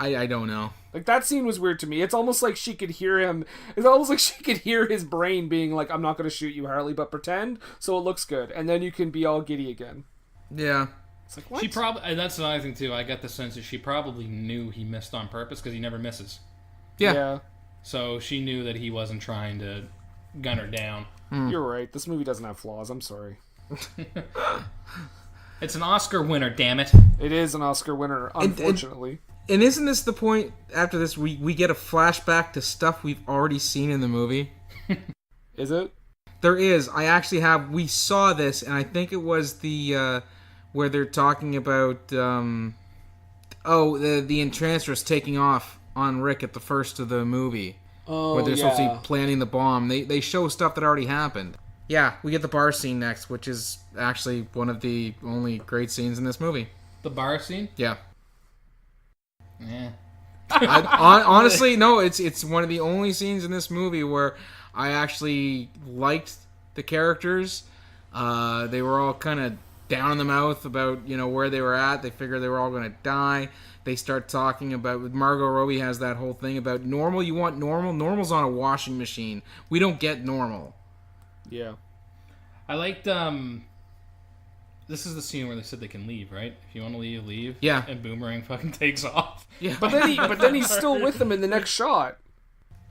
[SPEAKER 1] I don't know.
[SPEAKER 3] Like, that scene was weird to me. It's almost like she could hear him. It's almost like she could hear his brain being like, "I'm not going to shoot you, Harley, but pretend so it looks good, and then you can be all giddy again."
[SPEAKER 1] Yeah.
[SPEAKER 3] It's like, what?
[SPEAKER 2] She probably, and that's another thing too. I get the sense that she probably knew he missed on purpose because he never misses.
[SPEAKER 1] Yeah.
[SPEAKER 2] So she knew that he wasn't trying to gun her down.
[SPEAKER 3] You're right. This movie doesn't have flaws. I'm sorry.
[SPEAKER 2] It's an Oscar winner, damn it.
[SPEAKER 3] It is an Oscar winner, unfortunately.
[SPEAKER 1] And isn't this the point? After this, we get a flashback to stuff we've already seen in the movie.
[SPEAKER 3] Is it?
[SPEAKER 1] There is. I actually have. We saw this, and I think it was the where they're talking about the Enchantress taking off on Rick at the first of the movie.
[SPEAKER 3] Oh,
[SPEAKER 1] where they're
[SPEAKER 3] yeah.
[SPEAKER 1] supposed to be planning the bomb. They show stuff that already happened. Yeah, we get the bar scene next, which is actually one of the only great scenes in this movie.
[SPEAKER 2] The bar scene?
[SPEAKER 1] Yeah.
[SPEAKER 2] Yeah.
[SPEAKER 1] Honestly, no, it's one of the only scenes in this movie where I actually liked the characters. They were all kind of down in the mouth about, where they were at. They figured they were all going to die. They start talking about, Margot Robbie has that whole thing about normal. You want normal? Normal's on a washing machine. We don't get normal.
[SPEAKER 3] Yeah.
[SPEAKER 2] I liked, this is the scene where they said they can leave, right? If you want to leave, leave.
[SPEAKER 1] Yeah.
[SPEAKER 2] And Boomerang fucking takes off.
[SPEAKER 1] Yeah.
[SPEAKER 3] But then he's still with them in the next shot.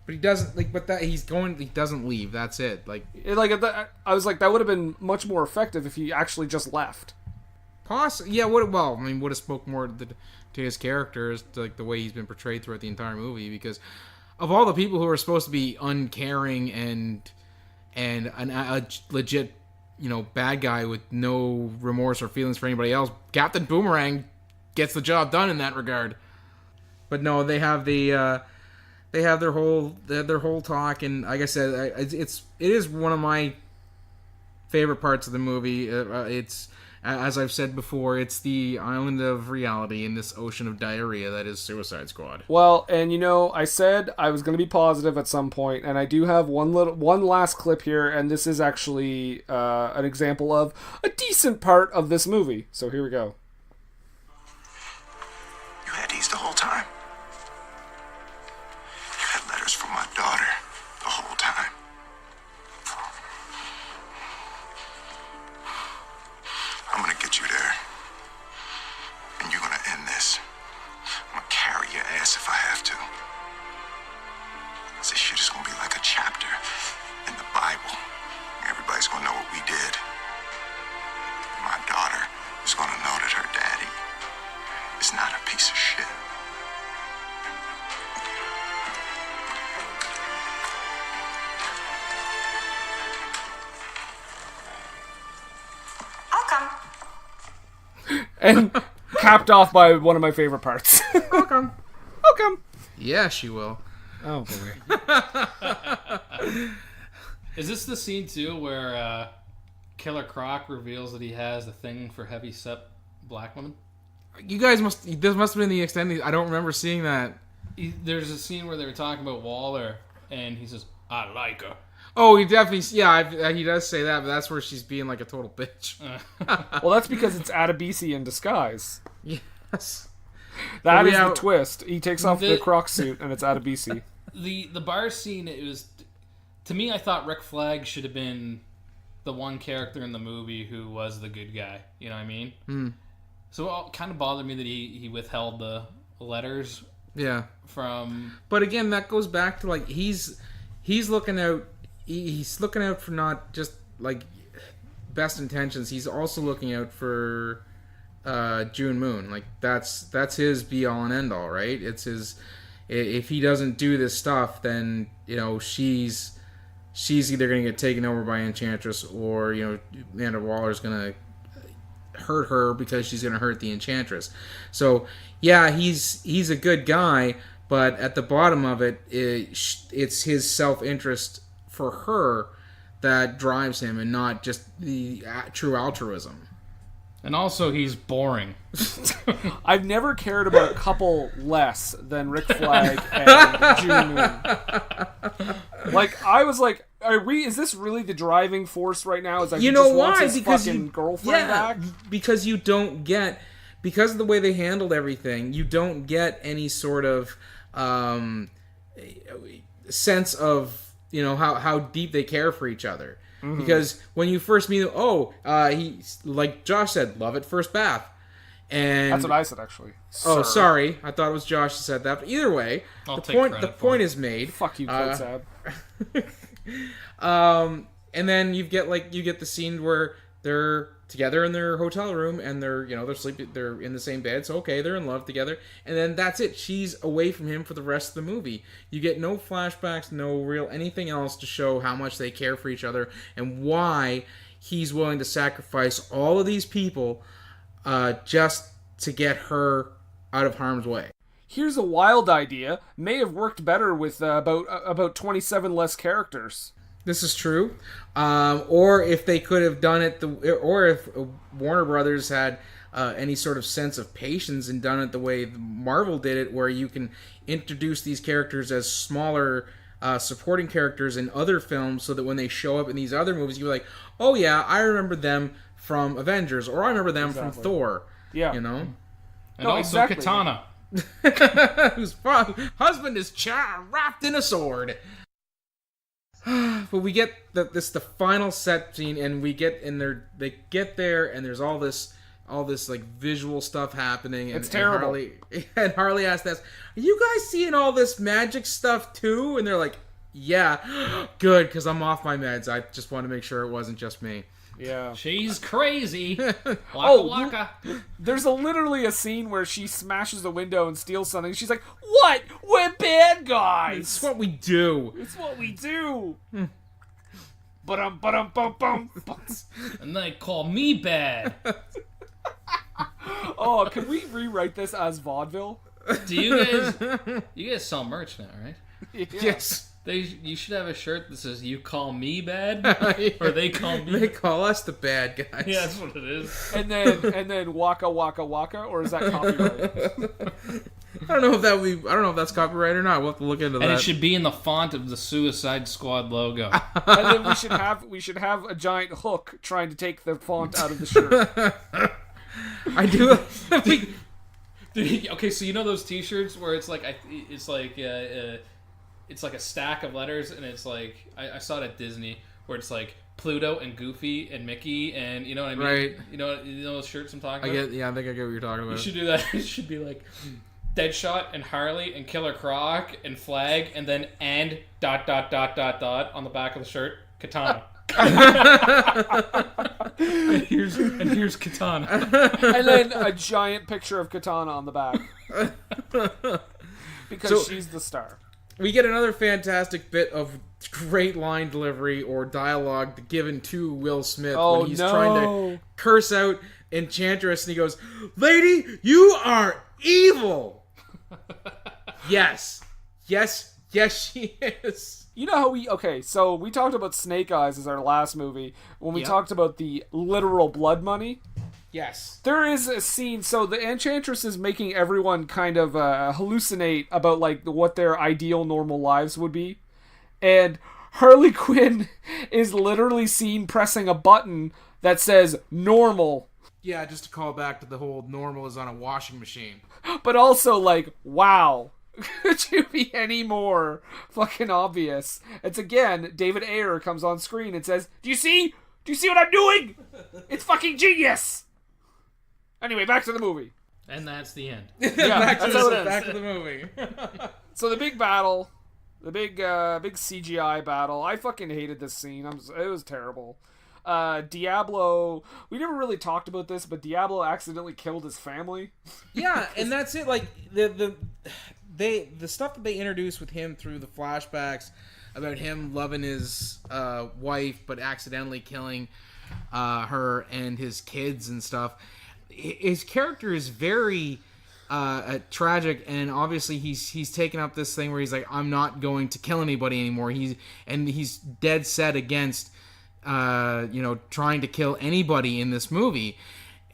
[SPEAKER 1] But he doesn't, he doesn't leave. That's it.
[SPEAKER 3] I was like, that would have been much more effective if he actually just left.
[SPEAKER 1] Possibly. Yeah, would have spoke more to his character, as to, the way he's been portrayed throughout the entire movie, because of all the people who are supposed to be uncaring and a legit, bad guy with no remorse or feelings for anybody else, Captain Boomerang gets the job done in that regard. But no, they have their whole talk, and like I said, it is one of my favorite parts of the movie. It's, as I've said before, it's the island of reality in this ocean of diarrhea that is Suicide Squad.
[SPEAKER 3] Well, and I said I was going to be positive at some point, and I do have one last clip here, and this is actually an example of a decent part of this movie. So here we go.
[SPEAKER 7] You had these the whole time. You had letters from my daughter the whole time. I'm gonna get you there. And you're gonna end this. I'm gonna carry your ass if I have to. This shit is gonna be like a chapter in the Bible. Everybody's gonna know what we did. My daughter is gonna know that her daddy is not a piece of shit.
[SPEAKER 5] I'll come.
[SPEAKER 3] And capped off by one of my favorite parts.
[SPEAKER 1] Welcome.
[SPEAKER 3] Welcome.
[SPEAKER 1] Yeah, she will.
[SPEAKER 3] Oh, boy.
[SPEAKER 2] Is this the scene, too, where Killer Croc reveals that he has a thing for heavy-set black women?
[SPEAKER 1] You guys this must have been the extended. I don't remember seeing that.
[SPEAKER 2] There's a scene where they were talking about Waller, and he says, I like her.
[SPEAKER 1] Oh, he definitely, he does say that, but that's where she's being like a total bitch.
[SPEAKER 3] Well, that's because it's Adebisi in disguise.
[SPEAKER 1] Yes.
[SPEAKER 3] That is the twist. He takes off the Croc suit, and it's Adebisi.
[SPEAKER 2] The bar scene, it was, to me, I thought Rick Flag should have been the one character in the movie who was the good guy. You know what I mean?
[SPEAKER 1] Mm.
[SPEAKER 2] So it kind of bothered me that he withheld the letters.
[SPEAKER 1] Yeah.
[SPEAKER 2] From.
[SPEAKER 1] But again, that goes back to he's looking out. He's looking out for not just best intentions. He's also looking out for June Moon. That's his be all and end all, right? It's his. If he doesn't do this stuff, then she's either going to get taken over by Enchantress, or Amanda Waller's going to hurt her because she's going to hurt the Enchantress. So yeah, he's a good guy, but at the bottom of it, it's his self-interest for her that drives him, and not just the true altruism.
[SPEAKER 2] And also, he's boring.
[SPEAKER 3] I've never cared about a couple less than Rick Flag and June Moon. I was like, is this really the driving force right now? Is that he just wants his fucking girlfriend back?
[SPEAKER 1] Because you don't get, because of the way they handled everything, you don't get any sort of sense of how deep they care for each other. Mm-hmm. Because when you first meet him, he, like Josh said, love at first bath. And
[SPEAKER 3] That's what I said, actually.
[SPEAKER 1] Oh,
[SPEAKER 3] Sir.
[SPEAKER 1] sorry. I thought it was Josh who said that. But either way,
[SPEAKER 2] I'll
[SPEAKER 1] the
[SPEAKER 2] take
[SPEAKER 1] point
[SPEAKER 2] credit for
[SPEAKER 1] point
[SPEAKER 2] it.
[SPEAKER 1] is made.
[SPEAKER 3] Fuck you, Kotsab.
[SPEAKER 1] And then you get the scene where they're together in their hotel room and they're sleeping, they're in the same bed, so okay, they're in love together, and then that's it. She's away from him for the rest of the movie. You get no flashbacks, no real anything else to show how much they care for each other and why he's willing to sacrifice all of these people just to get her out of harm's way.
[SPEAKER 3] Here's a wild idea. May have worked better with about 27 less characters.
[SPEAKER 1] This is true. Or if they could have done it, or if Warner Brothers had any sort of sense of patience and done it the way Marvel did it, where you can introduce these characters as smaller supporting characters in other films, so that when they show up in these other movies, you're like, oh yeah, I remember them from Avengers, or I remember them from Thor.
[SPEAKER 3] Yeah.
[SPEAKER 1] You know?
[SPEAKER 2] And also
[SPEAKER 3] exactly.
[SPEAKER 2] Katana.
[SPEAKER 1] Whose husband is wrapped in a sword. But we get the final set scene, and they get there, and there's all this like visual stuff happening. And,
[SPEAKER 3] It's terrible.
[SPEAKER 1] And Harley asks us, "Are you guys seeing all this magic stuff too?" And they're like, "Yeah, good, because I'm off my meds. I just want to make sure it wasn't just me."
[SPEAKER 3] Yeah.
[SPEAKER 2] She's crazy. Waka
[SPEAKER 3] Oh,
[SPEAKER 2] waka.
[SPEAKER 3] There's literally a scene where she smashes a window and steals something. She's like, "What? We're bad guys.
[SPEAKER 1] It's what we do.
[SPEAKER 3] It's what we do." Ba-dum.
[SPEAKER 2] And they call me bad.
[SPEAKER 3] Oh, can we rewrite this as vaudeville?
[SPEAKER 2] Do you guys sell merch now, right?
[SPEAKER 3] Yeah.
[SPEAKER 1] Yes.
[SPEAKER 2] You should have a shirt that says "You call me bad," or they call me.
[SPEAKER 1] They call us the bad guys.
[SPEAKER 2] Yeah, that's what it is.
[SPEAKER 3] And then waka waka waka, or is that copyright?
[SPEAKER 1] I don't know if that's copyright or not. We'll have to look into that.
[SPEAKER 2] And it should be in the font of the Suicide Squad logo.
[SPEAKER 3] And then we should have a giant hook trying to take the font out of the shirt.
[SPEAKER 1] I do.
[SPEAKER 2] Okay, so you know those T-shirts where it's like it's like a stack of letters, and it's like I saw it at Disney where it's like Pluto and Goofy and Mickey, and you know what I mean?
[SPEAKER 1] Right.
[SPEAKER 2] You know those shirts I'm talking
[SPEAKER 1] I
[SPEAKER 2] about?
[SPEAKER 1] think I get what you're talking about.
[SPEAKER 2] You should do that. It should be like Deadshot and Harley and Killer Croc and Flag, and then and ... on the back of the shirt, Katana. and here's Katana.
[SPEAKER 3] And then a giant picture of Katana on the back. Because she's the star.
[SPEAKER 1] We get another fantastic bit of great line delivery or dialogue given to Will Smith when he's trying to curse out Enchantress, and he goes, "Lady, you are evil." Yes, she is.
[SPEAKER 3] You know how so we talked about Snake Eyes as our last movie when we talked about the literal blood money.
[SPEAKER 1] Yes.
[SPEAKER 3] There is a scene, so the Enchantress is making everyone kind of hallucinate about like what their ideal normal lives would be. And Harley Quinn is literally seen pressing a button that says normal.
[SPEAKER 1] Yeah, just to call back to the whole normal is on a washing machine.
[SPEAKER 3] But also like, wow. Could you be any more fucking obvious? It's again, David Ayer comes on screen and says, Do you see what I'm doing? It's fucking genius! Anyway, back to the movie.
[SPEAKER 2] And that's the end.
[SPEAKER 3] Yeah,
[SPEAKER 1] back
[SPEAKER 3] that's how it ends.
[SPEAKER 1] back to the movie.
[SPEAKER 3] So the big battle, the big CGI battle. I fucking hated this scene. It was terrible. Diablo. We never really talked about this, but Diablo accidentally killed his family.
[SPEAKER 1] Yeah, and that's it. Like the stuff that they introduced with him through the flashbacks about him loving his wife, but accidentally killing her and his kids and stuff. His character is very tragic, and obviously he's taken up this thing where he's like, I'm not going to kill anybody anymore. He's dead set against trying to kill anybody in this movie.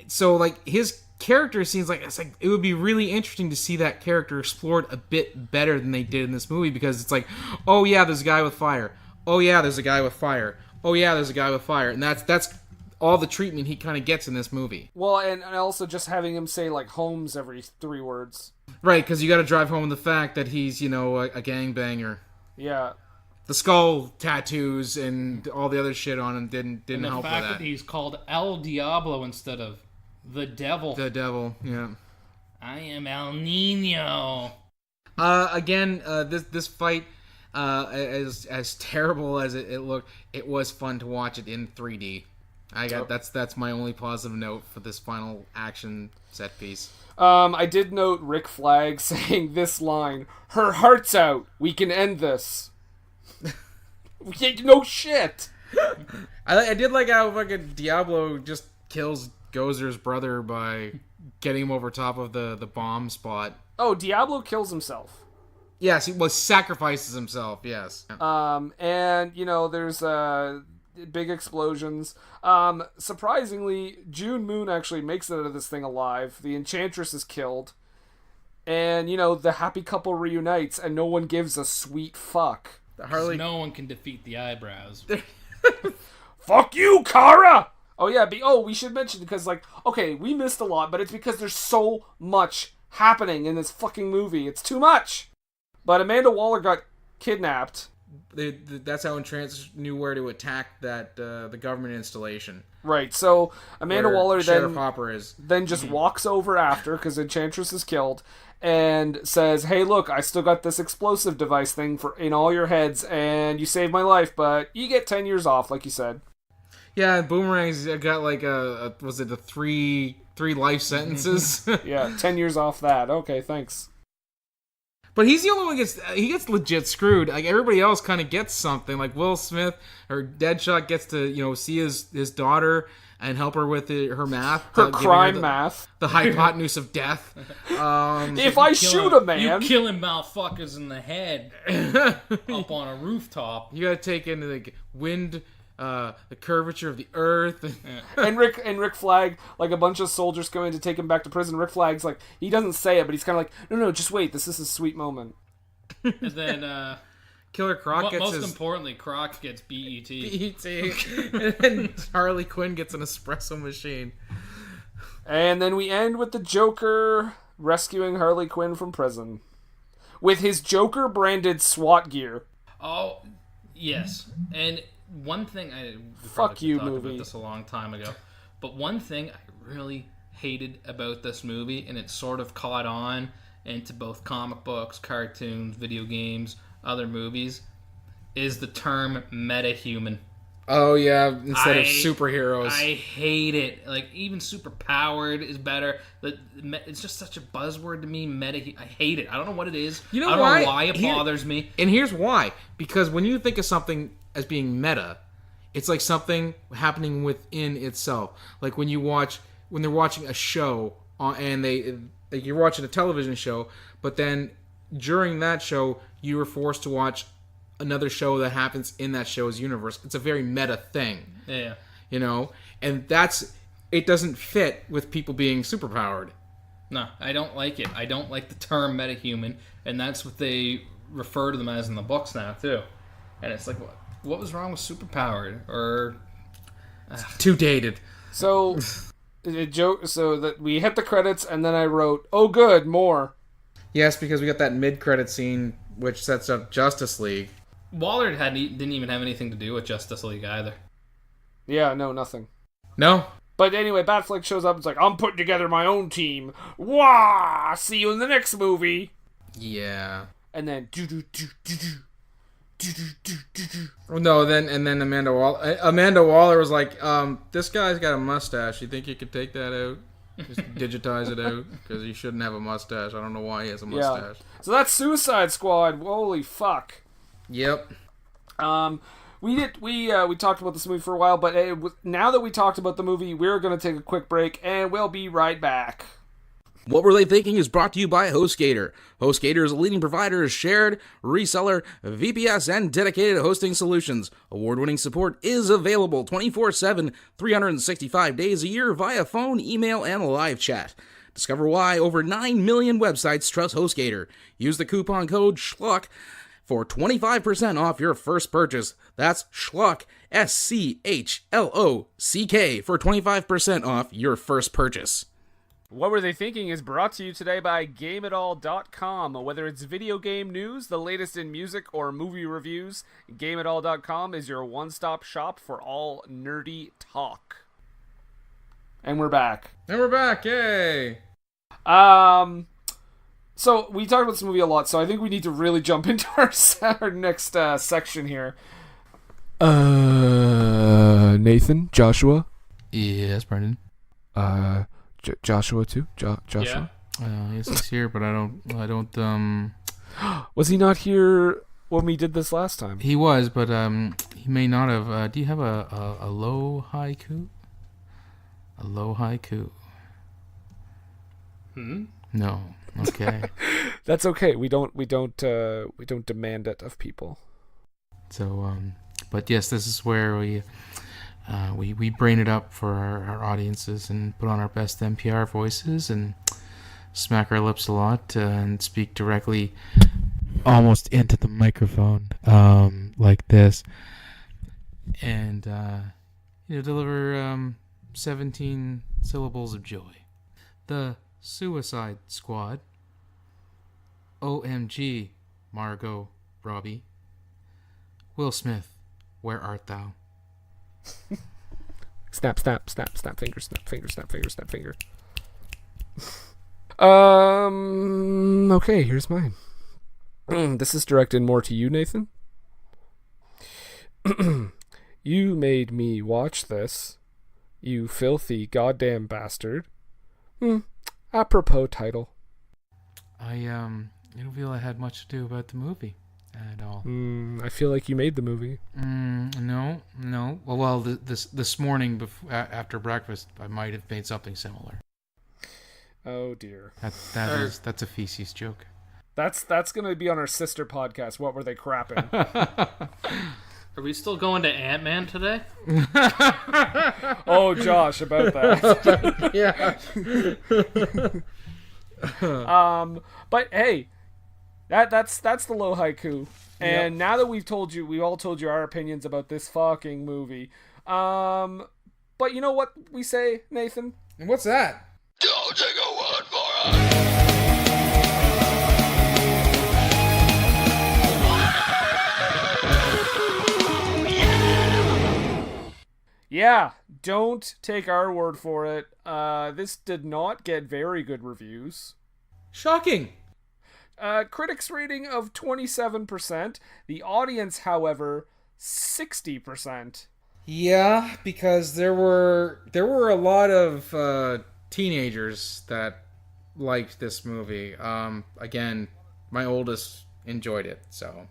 [SPEAKER 1] So like his character seems like it would be really interesting to see that character explored a bit better than they did in this movie, because it's like, oh yeah, there's a guy with fire. Oh yeah, there's a guy with fire. Oh yeah, there's a guy with fire, and that's all the treatment he kind of gets in this movie.
[SPEAKER 3] Well, and also just having him say like Holmes every 3 words.
[SPEAKER 1] Right, because you got to drive home the fact that he's a gangbanger.
[SPEAKER 3] Yeah.
[SPEAKER 1] The skull tattoos and all the other shit on him didn't
[SPEAKER 2] And the
[SPEAKER 1] help with
[SPEAKER 2] fact
[SPEAKER 1] that.
[SPEAKER 2] that he's called El Diablo instead of The devil.
[SPEAKER 1] The devil, yeah.
[SPEAKER 2] I am El Nino.
[SPEAKER 1] Again, this fight, as terrible as it looked, it was fun to watch it in 3D. That's my only positive note for this final action set piece.
[SPEAKER 3] I did note Rick Flag saying this line: "Her heart's out. We can end this." No shit.
[SPEAKER 1] I did like how fucking Diablo just kills Gozer's brother by getting him over top of the bomb spot.
[SPEAKER 3] Oh, Diablo kills himself.
[SPEAKER 1] Yes, he sacrifices himself. Yes.
[SPEAKER 3] And there's big explosions. Surprisingly, June Moon actually makes it out of this thing alive. The Enchantress is killed, and the happy couple reunites, and no one gives a sweet fuck.
[SPEAKER 1] Harley.
[SPEAKER 2] No one can defeat the eyebrows.
[SPEAKER 3] Fuck you, Kara! Oh yeah, we should mention, because okay, we missed a lot, but it's because there's so much happening in this fucking movie. It's too much. But Amanda Waller got kidnapped.
[SPEAKER 1] That's how Entrance knew where to attack the government installation.
[SPEAKER 3] Right, so Amanda Waller
[SPEAKER 1] Sheriff Hopper
[SPEAKER 3] then just walks over after, because Enchantress is killed, and says, "Hey, look, I still got this explosive device thing in all your heads, and you saved my life, but you get 10 years off, like you said."
[SPEAKER 1] Yeah, Boomerang's got was it the three life sentences?
[SPEAKER 3] Yeah, 10 years off that. Okay, thanks.
[SPEAKER 1] But he's the only one he gets legit screwed. Like, everybody else kind of gets something. Like Will Smith or Deadshot gets to see his daughter and help her with her math,
[SPEAKER 3] her crime math,
[SPEAKER 1] the hypotenuse of death.
[SPEAKER 3] If I shoot a man,
[SPEAKER 2] you killing motherfuckers in the head up on a rooftop.
[SPEAKER 1] You gotta take into the wind. The curvature of the earth.
[SPEAKER 3] and Rick Flag, like, a bunch of soldiers go in to take him back to prison. Rick Flag's like, he doesn't say it, but he's kind of like, no, just wait, this is a sweet moment.
[SPEAKER 2] And then
[SPEAKER 1] Killer Croc gets
[SPEAKER 2] most importantly, Croc gets BET.
[SPEAKER 1] And Harley Quinn gets an espresso machine.
[SPEAKER 3] And then we end with the Joker rescuing Harley Quinn from prison with his Joker branded SWAT gear.
[SPEAKER 2] Oh, yes. And one thing
[SPEAKER 3] fuck you,
[SPEAKER 2] talked
[SPEAKER 3] movie.
[SPEAKER 2] about this a long time ago, but one thing I really hated about this movie, and it sort of caught on into both comic books, cartoons, video games, other movies, is the term metahuman.
[SPEAKER 1] Oh yeah, instead of superheroes.
[SPEAKER 2] I hate it. Like, even superpowered is better. It's just such a buzzword to me. I hate it. I don't know what it is. I don't know why it bothers me.
[SPEAKER 1] And here's why. Because when you think of something as being meta, it's like something happening within itself. Like when they're watching a show and you're watching a television show, but then during that show you were forced to watch another show that happens in that show's universe. It's a very meta thing.
[SPEAKER 2] Yeah.
[SPEAKER 1] And it doesn't fit with people being superpowered.
[SPEAKER 2] No, I don't like it. I don't like the term metahuman, and that's what they refer to them as in the books now too. And it's like, what was wrong with superpowered? Or
[SPEAKER 1] too dated.
[SPEAKER 3] So that we hit the credits, and then I wrote, "Oh, good, more."
[SPEAKER 1] Yes, because we got that mid-credit scene which sets up Justice League.
[SPEAKER 2] Waller didn't even have anything to do with Justice League either.
[SPEAKER 3] Yeah, no, nothing.
[SPEAKER 1] No.
[SPEAKER 3] But anyway, Batfleck shows up and is like, "I'm putting together my own team. Wah! See you in the next movie."
[SPEAKER 1] Yeah.
[SPEAKER 3] And then
[SPEAKER 1] No, then Amanda Waller was like, "This guy's got a mustache. You think you could take that out? Just digitize it out, because he shouldn't have a mustache. I don't know why he has a mustache."
[SPEAKER 3] Yeah. So that's Suicide Squad. Holy fuck.
[SPEAKER 1] Yep.
[SPEAKER 3] We talked about this movie for a while, but now that we talked about the movie, we're going to take a quick break, and we'll be right back.
[SPEAKER 9] What Were They Thinking is brought to you by HostGator. HostGator is a leading provider of shared, reseller, VPS, and dedicated hosting solutions. Award-winning support is available 24/7, 365 days a year via phone, email, and live chat. Discover why over 9 million websites trust HostGator. Use the coupon code SCHLOCK for 25% off your first purchase. That's SCHLOCK, SCHLOCK, for 25% off your first purchase.
[SPEAKER 3] What Were They Thinking is brought to you today by GameItAll.com. Whether it's video game news, the latest in music, or movie reviews, GameItAll.com is your one-stop shop for all nerdy talk. And we're back.
[SPEAKER 1] And we're back, yay!
[SPEAKER 3] So we talked about this movie a lot, so I think we need to really jump into our next section here. Nathan, Joshua.
[SPEAKER 1] Yes, Brendan.
[SPEAKER 3] Joshua too. Joshua.
[SPEAKER 1] Yes, he's here, but I don't.
[SPEAKER 3] Was he not here when we did this last time?
[SPEAKER 1] He was, but he may not have. Do you have a low haiku? A low haiku. No. Okay.
[SPEAKER 3] That's okay. We don't demand it of people.
[SPEAKER 1] So, but yes, this is where we brain it up for our audiences and put on our best NPR voices and smack our lips a lot and speak directly, almost into the microphone, like this, and deliver 17 syllables of joy. The Suicide Squad. OMG, Margot Robbie. Will Smith, where art thou?
[SPEAKER 3] Snap, snap, snap, snap finger, snap finger, snap finger, snap finger. Okay, here's mine. This is directed more to you, Nathan. You made me watch this, you filthy goddamn bastard. Apropos title.
[SPEAKER 1] I don't feel I had much to do about the movie at all.
[SPEAKER 3] I feel like you made the movie.
[SPEAKER 1] No. Well, this morning after breakfast, I might have made something similar.
[SPEAKER 3] Oh dear.
[SPEAKER 1] That's a feces joke.
[SPEAKER 3] That's gonna be on our sister podcast. What were they crapping?
[SPEAKER 2] Are we still going to Ant-Man today?
[SPEAKER 3] Oh, Josh, about that.
[SPEAKER 1] Yeah.
[SPEAKER 3] But hey, that's the low haiku. And now that we've all told you our opinions about this fucking movie. But you know what we say, Nathan?
[SPEAKER 1] And what's that?
[SPEAKER 8] Don't take a word for it.
[SPEAKER 3] Yeah, don't take our word for it. This did not get very good reviews.
[SPEAKER 1] Shocking.
[SPEAKER 3] Critics rating of 27%. The audience, however, 60%.
[SPEAKER 1] Yeah, because there were a lot of teenagers that liked this movie. Again, my oldest enjoyed it, so.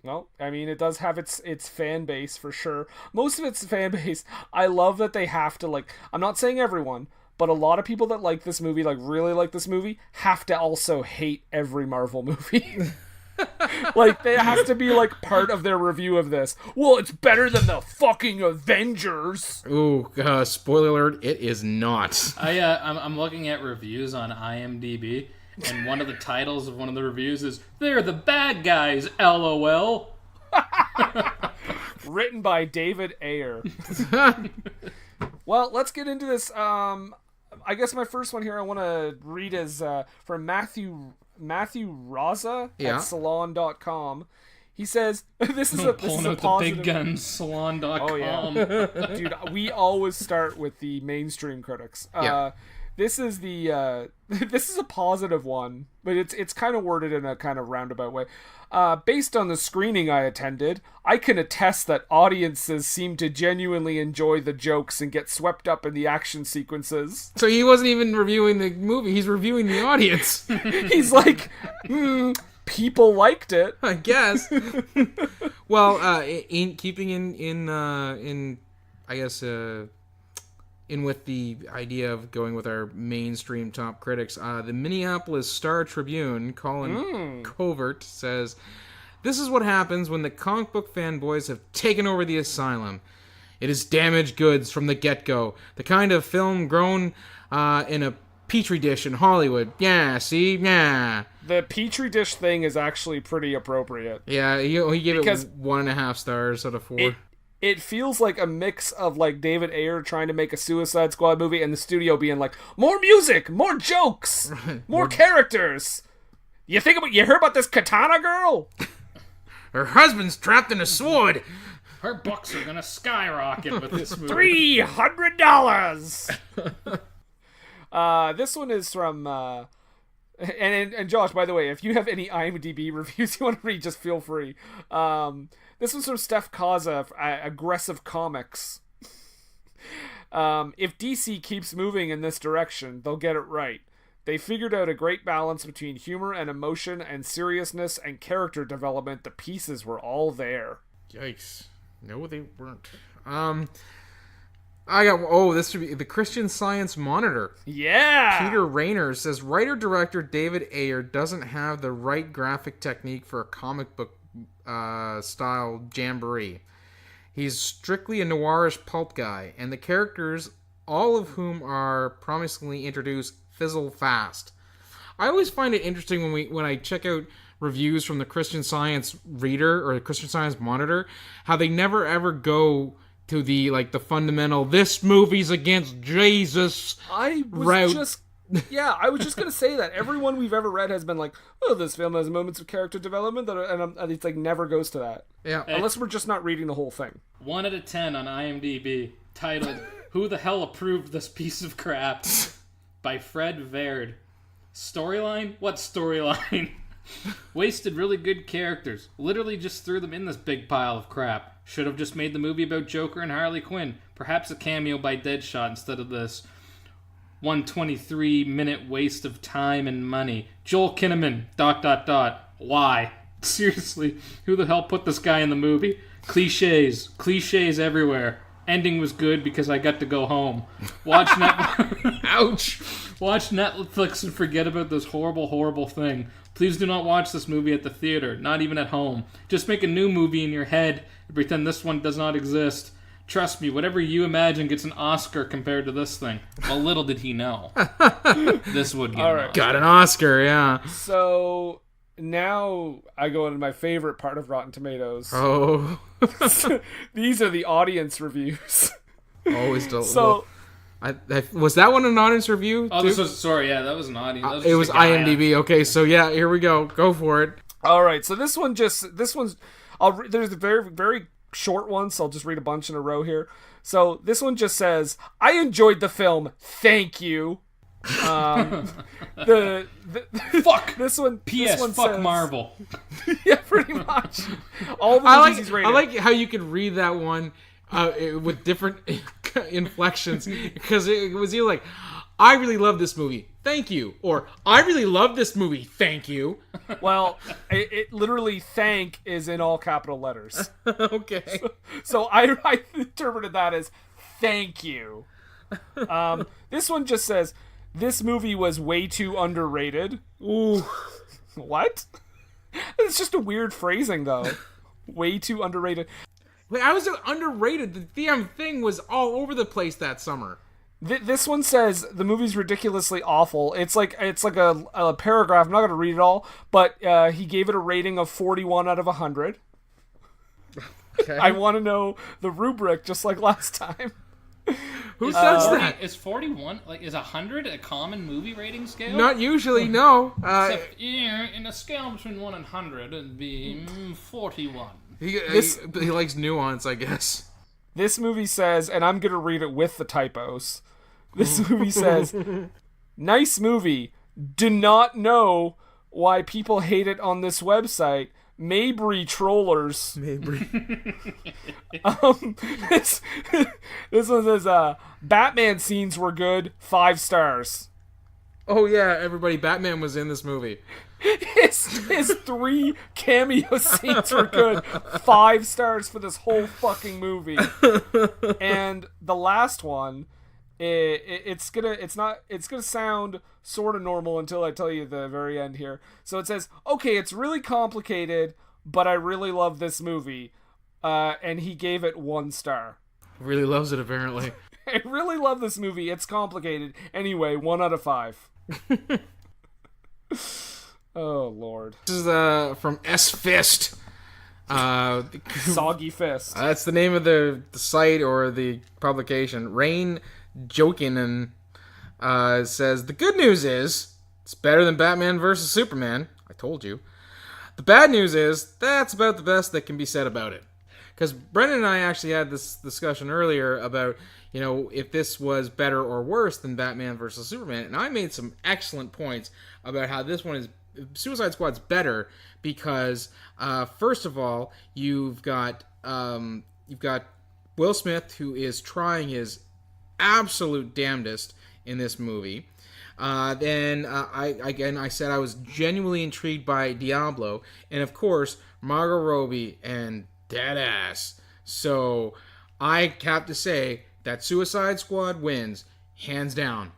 [SPEAKER 3] Well, I mean, it does have its fan base for sure. Most of its fan base, I love that they have to, like, I'm not saying everyone, but a lot of people that like this movie, like really like this movie, have to also hate every Marvel movie. Like, they have to be, like, part of their review of this. Well, it's better than the fucking Avengers.
[SPEAKER 1] Ooh, spoiler alert, it is not.
[SPEAKER 2] I'm looking at reviews on IMDb, and one of the titles of one of the reviews is, "They're the bad guys, LOL."
[SPEAKER 3] Written by David Ayer. Well, let's get into this. I guess my first one here I want to read is from Matthew Raza at salon.com. He says, this is a positive...
[SPEAKER 2] the big guns salon.com.
[SPEAKER 3] Oh, yeah. Dude, we always start with the mainstream critics. This is this is a positive one, but it's kind of worded in a kind of roundabout way. Based on the screening I attended, I can attest that audiences seem to genuinely enjoy the jokes and get swept up in the action sequences.
[SPEAKER 1] So he wasn't even reviewing the movie, he's reviewing the audience.
[SPEAKER 3] He's like, people liked it,
[SPEAKER 1] I guess. Well, in keeping in I guess in with the idea of going with our mainstream top critics, the Minneapolis Star-Tribune, Colin Covert, says, "This is what happens when the comic book fanboys have taken over the asylum. It is damaged goods from the get-go. The kind of film grown in a petri dish in Hollywood. Yeah, see? Yeah."
[SPEAKER 3] The petri dish thing is actually pretty appropriate.
[SPEAKER 1] Yeah, he gave it 1.5 stars out of 4.
[SPEAKER 3] It feels like a mix of, like, David Ayer trying to make a Suicide Squad movie and the studio being like, more music, more jokes, more characters. You heard about this Katana girl?
[SPEAKER 1] Her husband's trapped in a sword.
[SPEAKER 2] Her books are gonna skyrocket with this movie.
[SPEAKER 3] $300. This one is from and Josh, by the way, if you have any IMDb reviews you want to read, just feel free. This one's from Steph Kaza, Aggressive Comics. If DC keeps moving in this direction, they'll get it right. They figured out a great balance between humor and emotion and seriousness and character development. The pieces were all there.
[SPEAKER 1] Yikes. No, they weren't. This should be the Christian Science Monitor.
[SPEAKER 3] Yeah!
[SPEAKER 1] Peter Rayner says writer-director David Ayer doesn't have the right graphic technique for a comic book style jamboree. He's strictly a noirish pulp guy, and the characters, all of whom are promisingly introduced, fizzle fast. I always find it interesting when I check out reviews from the Christian Science Reader or the Christian Science Monitor, how they never ever go to the fundamental "this movie's against Jesus" route.
[SPEAKER 3] I was just gonna say that everyone we've ever read has been like, "Oh, this film has moments of character development," and it's like never goes to that.
[SPEAKER 1] Yeah,
[SPEAKER 3] unless we're just not reading the whole thing.
[SPEAKER 2] 1 out of 10 on IMDb, titled "Who the Hell Approved This Piece of Crap?" by Fred Verd. Storyline? What storyline? Wasted really good characters. Literally just threw them in this big pile of crap. Should have just made the movie about Joker and Harley Quinn. Perhaps a cameo by Deadshot instead of this 123-minute waste of time and money. Joel Kinnaman, ... Why? Seriously, who the hell put this guy in the movie? Cliches everywhere. Ending was good because I got to go home. Watch Netflix.
[SPEAKER 1] Ouch.
[SPEAKER 2] Watch Netflix and forget about this horrible, horrible thing. Please do not watch this movie at the theater, not even at home. Just make a new movie in your head and pretend this one does not exist. Trust me, whatever you imagine gets an Oscar compared to this thing. Well, little did he know. This would get an Oscar.
[SPEAKER 1] Got an Oscar, yeah.
[SPEAKER 3] So now I go into my favorite part of Rotten Tomatoes.
[SPEAKER 1] Oh.
[SPEAKER 3] These are the audience reviews.
[SPEAKER 1] Always don't.
[SPEAKER 3] So,
[SPEAKER 1] was that one an audience review?
[SPEAKER 2] Oh, that was an audience.
[SPEAKER 1] It was IMDb. Okay, so yeah, here we go. Go for it.
[SPEAKER 3] All right, so there's a very, very short one, so I'll just read a bunch in a row here. So this one just says, "I enjoyed the film. Thank you."
[SPEAKER 2] Fuck
[SPEAKER 3] this one.
[SPEAKER 2] P.S.
[SPEAKER 3] This one
[SPEAKER 2] fuck
[SPEAKER 3] says,
[SPEAKER 2] Marvel.
[SPEAKER 3] Yeah, pretty much. All the movies he's rated.
[SPEAKER 1] I like how you could read that one with different inflections, because it was either like, "I really love this movie, thank you," or "I really love this movie, thank you."
[SPEAKER 3] Well, it literally "thank" is in all capital letters.
[SPEAKER 1] Okay.
[SPEAKER 3] So I interpreted that as "thank you." This one just says, "This movie was way too underrated."
[SPEAKER 1] Ooh.
[SPEAKER 3] What? It's just a weird phrasing, though. Way too underrated.
[SPEAKER 1] Wait, I was underrated. The damn thing was all over the place that summer.
[SPEAKER 3] This one says the movie's ridiculously awful. It's like a paragraph. I'm not going to read it all, but he gave it a rating of 41 out of 100. Okay. I want to know the rubric, just like last time.
[SPEAKER 1] Who says that?
[SPEAKER 2] Is 41 is 100 a common movie rating scale?
[SPEAKER 1] Not usually, no.
[SPEAKER 2] Except in a scale between 1 and 100, it'd be 41.
[SPEAKER 1] He likes nuance, I guess.
[SPEAKER 3] This movie says, and I'm gonna read it with the typos. This movie says, "Nice movie. Do not know why people hate it on this website. Mabry trollers."
[SPEAKER 1] Mabry.
[SPEAKER 3] This one says, "Batman scenes were good. 5 stars."
[SPEAKER 1] Oh yeah, everybody, Batman was in this movie.
[SPEAKER 3] His 3 cameo scenes were good. 5 stars for this whole fucking movie. And the last one, it's gonna sound sort of normal until I tell you the very end here. So it says, "Okay, it's really complicated, but I really love this movie." And he gave it 1 star.
[SPEAKER 1] Really loves it, apparently.
[SPEAKER 3] I really love this movie. It's complicated. Anyway, 1 out of 5. Oh, Lord.
[SPEAKER 1] This is from S Fist.
[SPEAKER 3] Soggy Fist.
[SPEAKER 1] That's the name of the site or the publication. Rain Jokinen says, "The good news is it's better than Batman vs. Superman. I told you. The bad news is that's about the best that can be said about it. because Brendan and I actually had this discussion earlier about, if this was better or worse than Batman versus Superman, and I made some excellent points about how this one is Suicide Squad's better because, first of all, you've got Will Smith, who is trying his absolute damnedest in this movie. Then I said I was genuinely intrigued by Diablo, and of course Margot Robbie and Deadass. So I have to say that Suicide Squad wins hands down.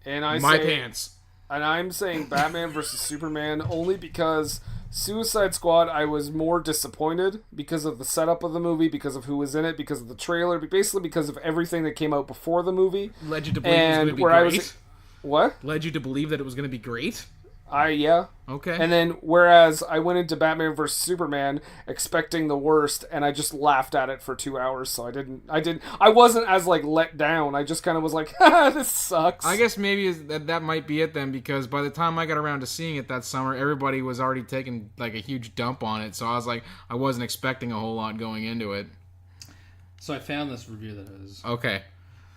[SPEAKER 3] And
[SPEAKER 1] pants.
[SPEAKER 3] And I'm saying Batman versus Superman only because Suicide Squad, I was more disappointed because of the setup of the movie, because of who was in it, because of the trailer, basically because of everything that came out before the movie.
[SPEAKER 1] Led you to believe it was going to be great?
[SPEAKER 3] What?
[SPEAKER 1] Led you to believe that it was going to be great?
[SPEAKER 3] Yeah.
[SPEAKER 1] Okay.
[SPEAKER 3] And then, whereas I went into Batman vs. Superman expecting the worst, and I just laughed at it for 2 hours, so I wasn't as, let down. I just kind of was like, this sucks.
[SPEAKER 1] I guess maybe that might be it then, because by the time I got around to seeing it that summer, everybody was already taking, a huge dump on it, so I was like, I wasn't expecting a whole lot going into it.
[SPEAKER 2] So I found this review that is...
[SPEAKER 1] Okay.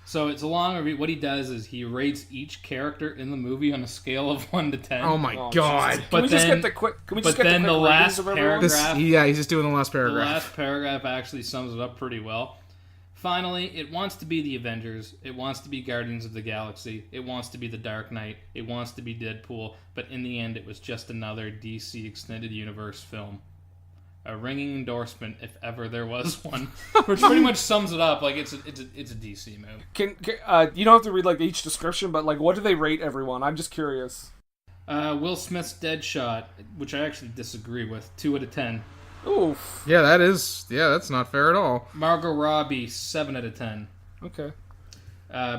[SPEAKER 2] So it's a long review. What he does is he rates each character in the movie on a scale of 1 to 10.
[SPEAKER 1] Oh my god!
[SPEAKER 3] Jesus. Can we just get the quick
[SPEAKER 2] last paragraph?
[SPEAKER 1] He's just doing the last paragraph.
[SPEAKER 2] The last paragraph actually sums it up pretty well. Finally, it wants to be the Avengers. It wants to be Guardians of the Galaxy. It wants to be the Dark Knight. It wants to be Deadpool. But in the end, it was just another DC Extended Universe film. A ringing endorsement, if ever there was one, which pretty much sums it up. It's a DC movie.
[SPEAKER 3] Can you don't have to read each description, but what do they rate everyone? I'm just curious.
[SPEAKER 2] Will Smith's Deadshot, which I actually disagree with, 2 out of 10.
[SPEAKER 3] Oof.
[SPEAKER 1] Yeah, that's not fair at all.
[SPEAKER 2] Margot Robbie, 7 out of 10.
[SPEAKER 3] Okay.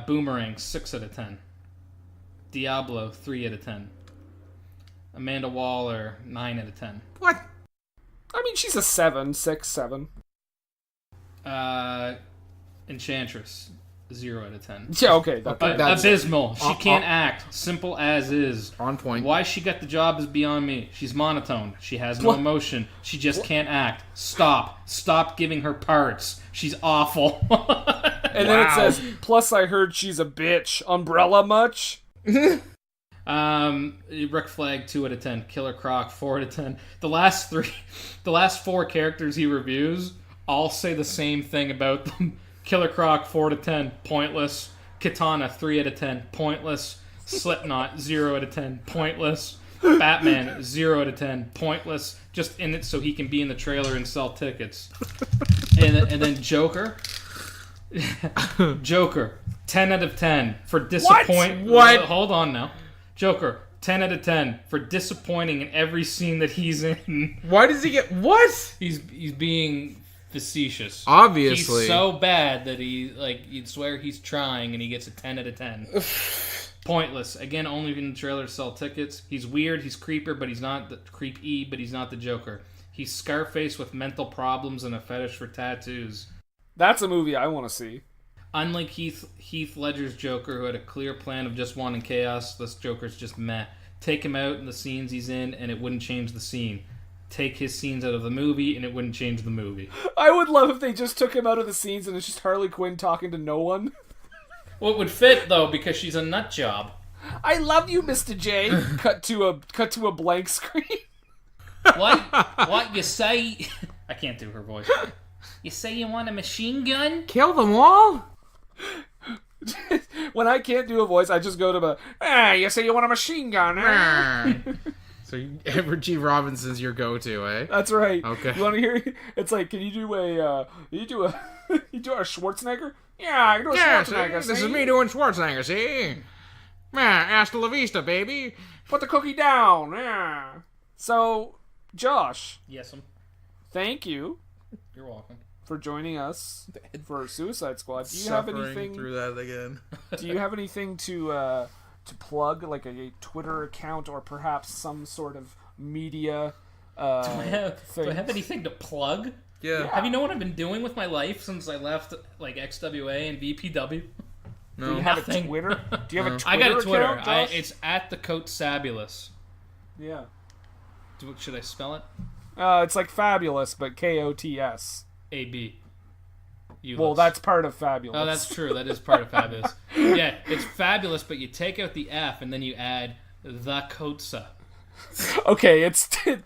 [SPEAKER 2] Boomerang, 6 out of 10. Diablo, 3 out of 10. Amanda Waller, 9 out of 10.
[SPEAKER 1] What?
[SPEAKER 3] I mean, she's a 7, 6, 7.
[SPEAKER 2] Enchantress, 0 out of 10.
[SPEAKER 3] Yeah, okay.
[SPEAKER 2] Abysmal. She can't act. Simple as is.
[SPEAKER 1] On point.
[SPEAKER 2] Why she got the job is beyond me. She's monotone. She has no emotion. She just can't act. Stop giving her parts. She's awful.
[SPEAKER 3] And then it says, plus I heard she's a bitch. Umbrella much?
[SPEAKER 2] Rick Flag, 2 out of 10. Killer Croc, 4 out of 10. The last 4 characters he reviews all say the same thing about them. Killer Croc, 4 out of 10. Pointless. Katana, 3 out of 10. Pointless. Slipknot, 0 out of 10. Pointless. Batman, 0 out of 10. Pointless. Just in it so he can be in the trailer and sell tickets. And then Joker. Joker, 10 out of 10 for disappointment.
[SPEAKER 1] What?
[SPEAKER 2] Hold on now. Joker, 10 out of 10 for disappointing in every scene that he's in.
[SPEAKER 1] Why does he get... What?
[SPEAKER 2] He's being facetious.
[SPEAKER 1] Obviously.
[SPEAKER 2] He's so bad that you'd swear he's trying and he gets a 10 out of 10. Pointless. Again, only in the trailer to sell tickets. He's weird, he's creeper, but he's not creepy, but he's not the Joker. He's Scarface with mental problems and a fetish for tattoos.
[SPEAKER 3] That's a movie I want to see.
[SPEAKER 2] Unlike Heath Ledger's Joker, who had a clear plan of just wanting chaos, this Joker's just meh. Take him out in the scenes he's in, and it wouldn't change the scene. Take his scenes out of the movie, and it wouldn't change the movie.
[SPEAKER 3] I would love if they just took him out of the scenes and it's just Harley Quinn talking to no one.
[SPEAKER 2] Well, it would fit, though, because she's a nut job.
[SPEAKER 3] I love you, Mr. J. cut to a blank screen.
[SPEAKER 2] What you say? I can't do her voice. You say you want a machine gun?
[SPEAKER 1] Kill them all?
[SPEAKER 3] When I can't do a voice, I just go to you say you want a machine gun,
[SPEAKER 1] So Edward G. Robinson's your go-to, eh?
[SPEAKER 3] That's right.
[SPEAKER 1] Okay.
[SPEAKER 3] You want to hear? It's like, can you do a Schwarzenegger? Yeah, I can do a Schwarzenegger.
[SPEAKER 1] This is me doing Schwarzenegger, see? Hasta la vista, baby.
[SPEAKER 3] Put the cookie down. Yeah. So, Josh.
[SPEAKER 2] Yes,
[SPEAKER 3] thank you.
[SPEAKER 2] You're welcome.
[SPEAKER 3] For joining us for Suicide Squad. Do you
[SPEAKER 1] have
[SPEAKER 3] anything
[SPEAKER 1] through that again?
[SPEAKER 3] Do you have anything to plug, like a Twitter account or perhaps some sort of media?
[SPEAKER 2] Do I have anything to plug?
[SPEAKER 1] Yeah.
[SPEAKER 2] Have you know what I've been doing with my life since I left XWA and VPW?
[SPEAKER 1] No.
[SPEAKER 3] Do you have a Twitter? Do you have a Twitter?
[SPEAKER 2] I got a Twitter.
[SPEAKER 3] Account, Josh?
[SPEAKER 2] It's at the Kotsabasakis.
[SPEAKER 3] Yeah.
[SPEAKER 2] Should I spell it?
[SPEAKER 3] It's like fabulous, but Kots.
[SPEAKER 2] A-B.
[SPEAKER 3] Well, that's part of Fabulous.
[SPEAKER 2] Oh, that's true. That is part of Fabulous. Yeah, it's Fabulous, but you take out the F and then you add the Kotsa.
[SPEAKER 3] Okay, it's the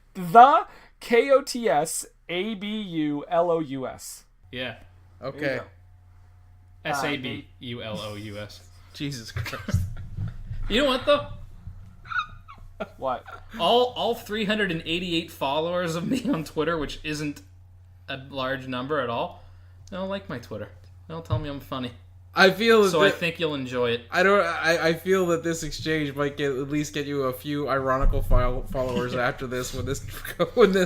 [SPEAKER 3] Kotsabulous.
[SPEAKER 2] Yeah.
[SPEAKER 1] Okay.
[SPEAKER 2] Sabulous.
[SPEAKER 1] Jesus Christ.
[SPEAKER 2] You know what, though?
[SPEAKER 3] What?
[SPEAKER 2] All 388 followers of me on Twitter, which isn't a large number at all, they don't like my Twitter. They don't tell me I'm funny.
[SPEAKER 1] I feel
[SPEAKER 2] so. I think you'll enjoy it.
[SPEAKER 1] I feel that this exchange might at least get you a few ironical followers after this when this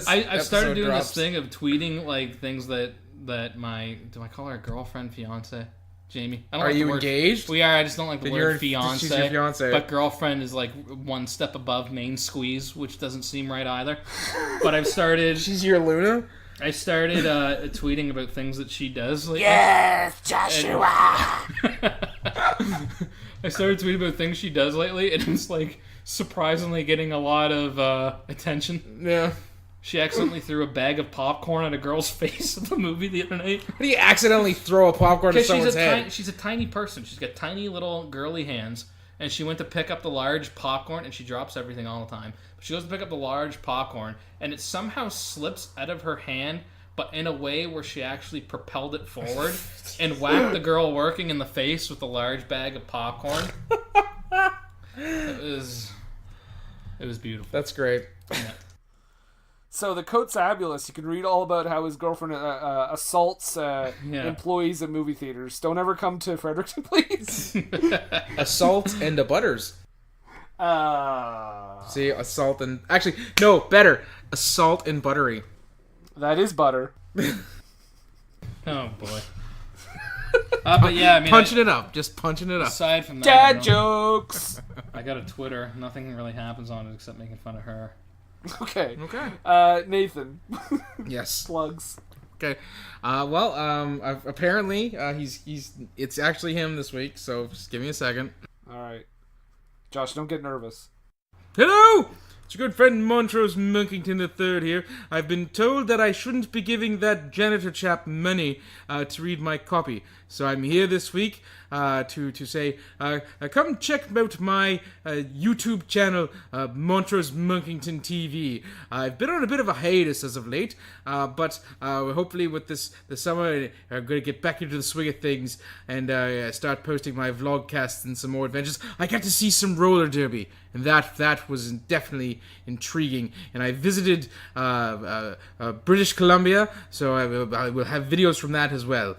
[SPEAKER 2] I started doing
[SPEAKER 1] drops.
[SPEAKER 2] this thing of tweeting like things that my do I call her girlfriend, fiance, Jamie? I don't
[SPEAKER 1] Are
[SPEAKER 2] like the
[SPEAKER 1] you
[SPEAKER 2] word,
[SPEAKER 1] engaged?
[SPEAKER 2] We are. I just don't like the word fiance.
[SPEAKER 1] She's your fiance.
[SPEAKER 2] But girlfriend is like one step above main squeeze, which doesn't seem right either. But I've started.
[SPEAKER 1] She's your Luna.
[SPEAKER 2] I started tweeting about things that she does. Like,
[SPEAKER 4] Yes, Joshua!
[SPEAKER 2] I started tweeting about things she does lately, and it's like surprisingly getting a lot of attention.
[SPEAKER 1] Yeah.
[SPEAKER 2] She accidentally threw a bag of popcorn at a girl's face at the movie the other night.
[SPEAKER 1] How do you accidentally throw a popcorn at someone's head?
[SPEAKER 2] She's a tiny person. She's got tiny little girly hands, and she went to pick up the large popcorn, and she drops everything all the time. She goes to pick up the large popcorn, and it somehow slips out of her hand, but in a way where she actually propelled it forward and whacked the girl working in the face with a large bag of popcorn. It was beautiful.
[SPEAKER 1] That's great.
[SPEAKER 2] Yeah.
[SPEAKER 3] So the Kotsabulous, you can read all about how his girlfriend assaults employees at movie theaters. Don't ever come to Fredericton, please.
[SPEAKER 1] Assault and the Butters. See, assault and... Actually, no, better. Assault and Buttery.
[SPEAKER 3] That is butter.
[SPEAKER 2] Oh, boy. But yeah, I mean...
[SPEAKER 1] Punching it up. Just punching it up.
[SPEAKER 2] Aside from that...
[SPEAKER 3] Dad jokes!
[SPEAKER 2] I got a Twitter. Nothing really happens on it except making fun of her.
[SPEAKER 3] Okay. Nathan.
[SPEAKER 1] Yes.
[SPEAKER 3] Plugs.
[SPEAKER 1] Okay. Apparently, it's actually him this week, so just give me a second.
[SPEAKER 3] Alright. Josh, don't get nervous.
[SPEAKER 1] Hello! It's your good friend Montrose Monkington III here. I've been told that I shouldn't be giving that janitor chap money to read my copy. So I'm here this week to say, come check out my YouTube channel, Montrose Monkington TV. I've been on a bit of a hiatus as of late, but hopefully with the summer, I'm going to get back into the swing of things and start posting my vlogcasts and some more adventures. I got to see some roller derby, and that was definitely intriguing. And I visited British Columbia, so I will have videos from that as well.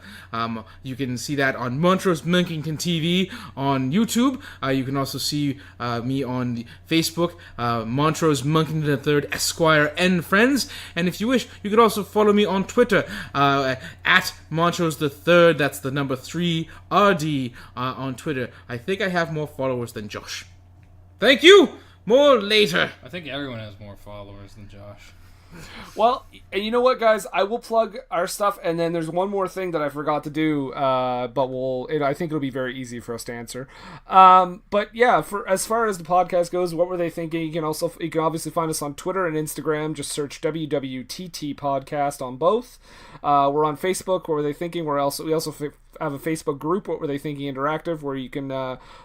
[SPEAKER 1] You can see that on Montrose Monkington TV on YouTube. You can also see me on Facebook, Montrose Monkington III Esquire and Friends. And if you wish, you could also follow me on Twitter at Montrose III. That's the number 3 RD on Twitter. I think I have more followers than Josh. Thank you. More later.
[SPEAKER 2] I think everyone has more followers than Josh.
[SPEAKER 3] Well, and you know what, guys? I will plug our stuff, and then there's one more thing that I forgot to do, but I think it'll be very easy for us to answer. But yeah, for as far as the podcast goes, what were they thinking? You can obviously find us on Twitter and Instagram. Just search WWTT Podcast on both. We're on Facebook. What were they thinking? We also have a Facebook group, What Were They Thinking Interactive, where you can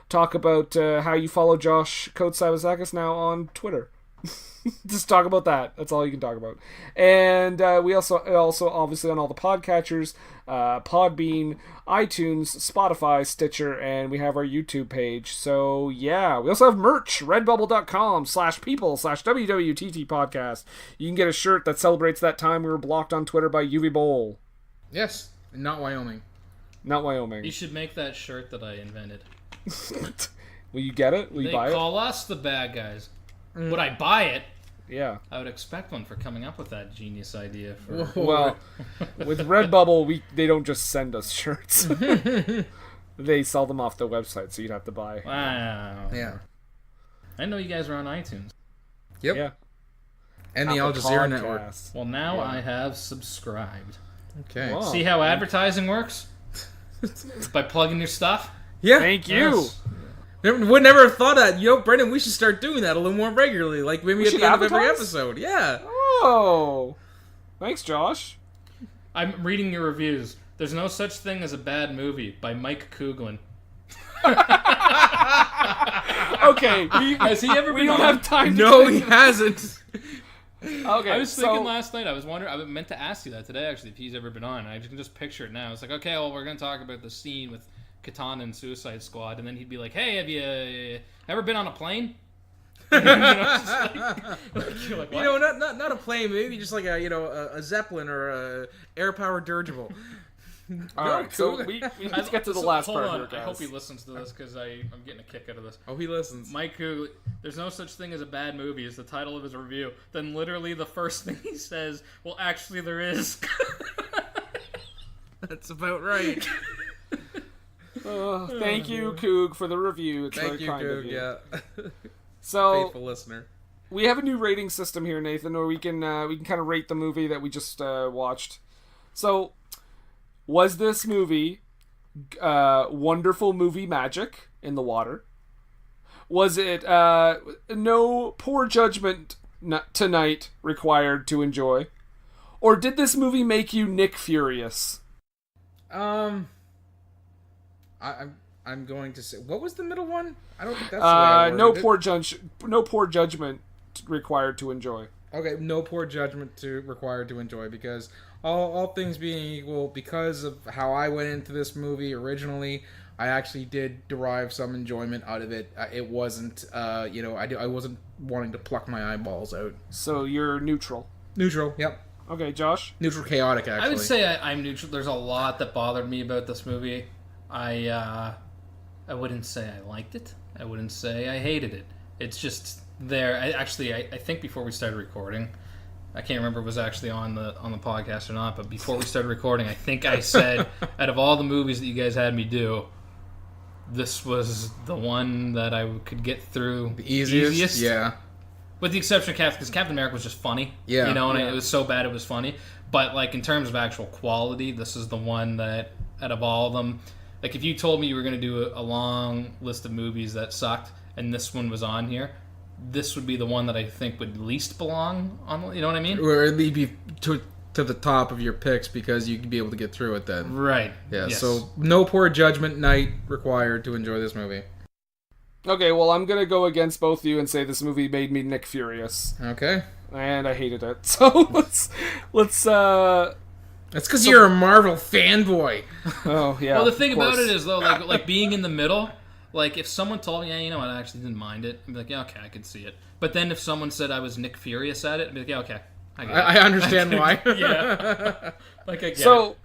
[SPEAKER 3] talk about how you follow Josh Kotsabasakis now on Twitter. Just talk about that. That's all you can talk about. And we also obviously on all the podcatchers, Podbean, iTunes, Spotify, Stitcher, and we have our YouTube page. So yeah, we also have merch, redbubble.com/people/WWTT podcast. You can get a shirt that celebrates that time we were blocked on Twitter by UV Bowl.
[SPEAKER 1] Yes, not Wyoming.
[SPEAKER 3] Not Wyoming.
[SPEAKER 2] You should make that shirt that I invented.
[SPEAKER 3] Will you get it? Will you buy it?
[SPEAKER 2] They call us the bad guys. Would I buy it?
[SPEAKER 3] Yeah.
[SPEAKER 2] I would expect one for coming up with that genius idea.
[SPEAKER 3] Well, with Redbubble, they don't just send us shirts. They sell them off the website, so you'd have to buy.
[SPEAKER 2] Wow.
[SPEAKER 1] Yeah.
[SPEAKER 2] I know you guys are on iTunes.
[SPEAKER 1] Yep.
[SPEAKER 3] Yeah.
[SPEAKER 1] And the Al Jazeera Network.
[SPEAKER 2] Well, now I have subscribed.
[SPEAKER 1] Okay.
[SPEAKER 3] Wow.
[SPEAKER 2] See how advertising works? By plugging your stuff?
[SPEAKER 1] Yeah.
[SPEAKER 3] Thank you.
[SPEAKER 2] Yes.
[SPEAKER 1] Would never have thought that. Brendan, we should start doing that a little more regularly. Like maybe at the end of every
[SPEAKER 3] advertise?
[SPEAKER 1] episode. Yeah.
[SPEAKER 3] Oh. Thanks, Josh.
[SPEAKER 2] I'm reading your reviews. There's no such thing as a bad movie by Mike Cooglin.
[SPEAKER 3] Okay.
[SPEAKER 2] Has he ever been
[SPEAKER 3] We don't
[SPEAKER 2] on?
[SPEAKER 3] have time to
[SPEAKER 1] No,
[SPEAKER 3] think
[SPEAKER 1] he hasn't.
[SPEAKER 3] Okay,
[SPEAKER 2] I was thinking
[SPEAKER 3] so,
[SPEAKER 2] last night, I was wondering, I meant to ask you that today, actually, if he's ever been on. I can just picture it now. It's like, okay, well, we're going to talk about the scene with Katana and Suicide Squad, and then he'd be like, hey, have you ever been on a plane? You're like, what?
[SPEAKER 1] Not a plane, maybe just like a Zeppelin or a air-powered dirigible.
[SPEAKER 3] all right, so let's get to the last
[SPEAKER 2] hold
[SPEAKER 3] part
[SPEAKER 2] on.
[SPEAKER 3] here, guys.
[SPEAKER 2] I hope he listens to this, because I'm getting a kick out of this.
[SPEAKER 1] Oh, he listens.
[SPEAKER 2] Mike Cooglin, there's no such thing as a bad movie is the title of his review. Then literally the first thing he says, well, actually there is.
[SPEAKER 1] That's about right.
[SPEAKER 3] Thank you, Coog, for the review. It's
[SPEAKER 1] Thank
[SPEAKER 3] very
[SPEAKER 1] you,
[SPEAKER 3] kind of
[SPEAKER 1] Goog.
[SPEAKER 3] you.
[SPEAKER 1] Yeah.
[SPEAKER 3] So
[SPEAKER 1] Faithful listener.
[SPEAKER 3] we have a new rating system here, Nathan, where we can kind of rate the movie that we just watched. So, was this movie wonderful movie magic in the water? Was it no poor judgment tonight required to enjoy? Or did this movie make you Nick Furious?
[SPEAKER 1] I'm going to say, what was the middle one? I don't think that's the way I worded it.
[SPEAKER 3] No poor judgment required to enjoy.
[SPEAKER 1] Okay, no poor judgment required to enjoy, because all things being equal, because of how I went into this movie originally, I actually did derive some enjoyment out of it. It wasn't, I wasn't wanting to pluck my eyeballs out.
[SPEAKER 3] So you're neutral.
[SPEAKER 1] Neutral, yep.
[SPEAKER 3] Okay, Josh?
[SPEAKER 1] Neutral chaotic, actually.
[SPEAKER 2] I would say I'm neutral. There's a lot that bothered me about this movie. I wouldn't say I liked it. I wouldn't say I hated it. It's just there. I think before we started recording, I can't remember if it was actually on the podcast or not, but before we started recording, I think I said, out of all the movies that you guys had me do, this was the one that I could get through
[SPEAKER 1] the easiest. Yeah.
[SPEAKER 2] With the exception of Captain, because Captain America was just funny.
[SPEAKER 1] Yeah.
[SPEAKER 2] It was so bad it was funny. But, like, in terms of actual quality, this is the one that, out of all of them, like, if you told me you were going to do a long list of movies that sucked, and this one was on here, this would be the one that I think would least belong on, you know what I mean?
[SPEAKER 1] Or at least be to the top of your picks, because you'd be able to get through it then.
[SPEAKER 2] Right.
[SPEAKER 1] Yeah,
[SPEAKER 2] Yes.
[SPEAKER 1] so no poor judgment night required to enjoy this movie.
[SPEAKER 3] Okay, well, I'm gonna go against both of you and say this movie made me Nick Furious.
[SPEAKER 1] Okay.
[SPEAKER 3] And I hated it. So, let's
[SPEAKER 1] That's because you're a Marvel fanboy.
[SPEAKER 3] Oh, yeah.
[SPEAKER 2] Well, the thing about it is, though, like being in the middle, like, if someone told me, yeah, you know what, I actually didn't mind it, I'd be like, yeah, okay, I could see it. But then if someone said I was Nick Furious at it, I'd be like, yeah, okay.
[SPEAKER 1] I understand why.
[SPEAKER 2] Yeah. Like, I get it.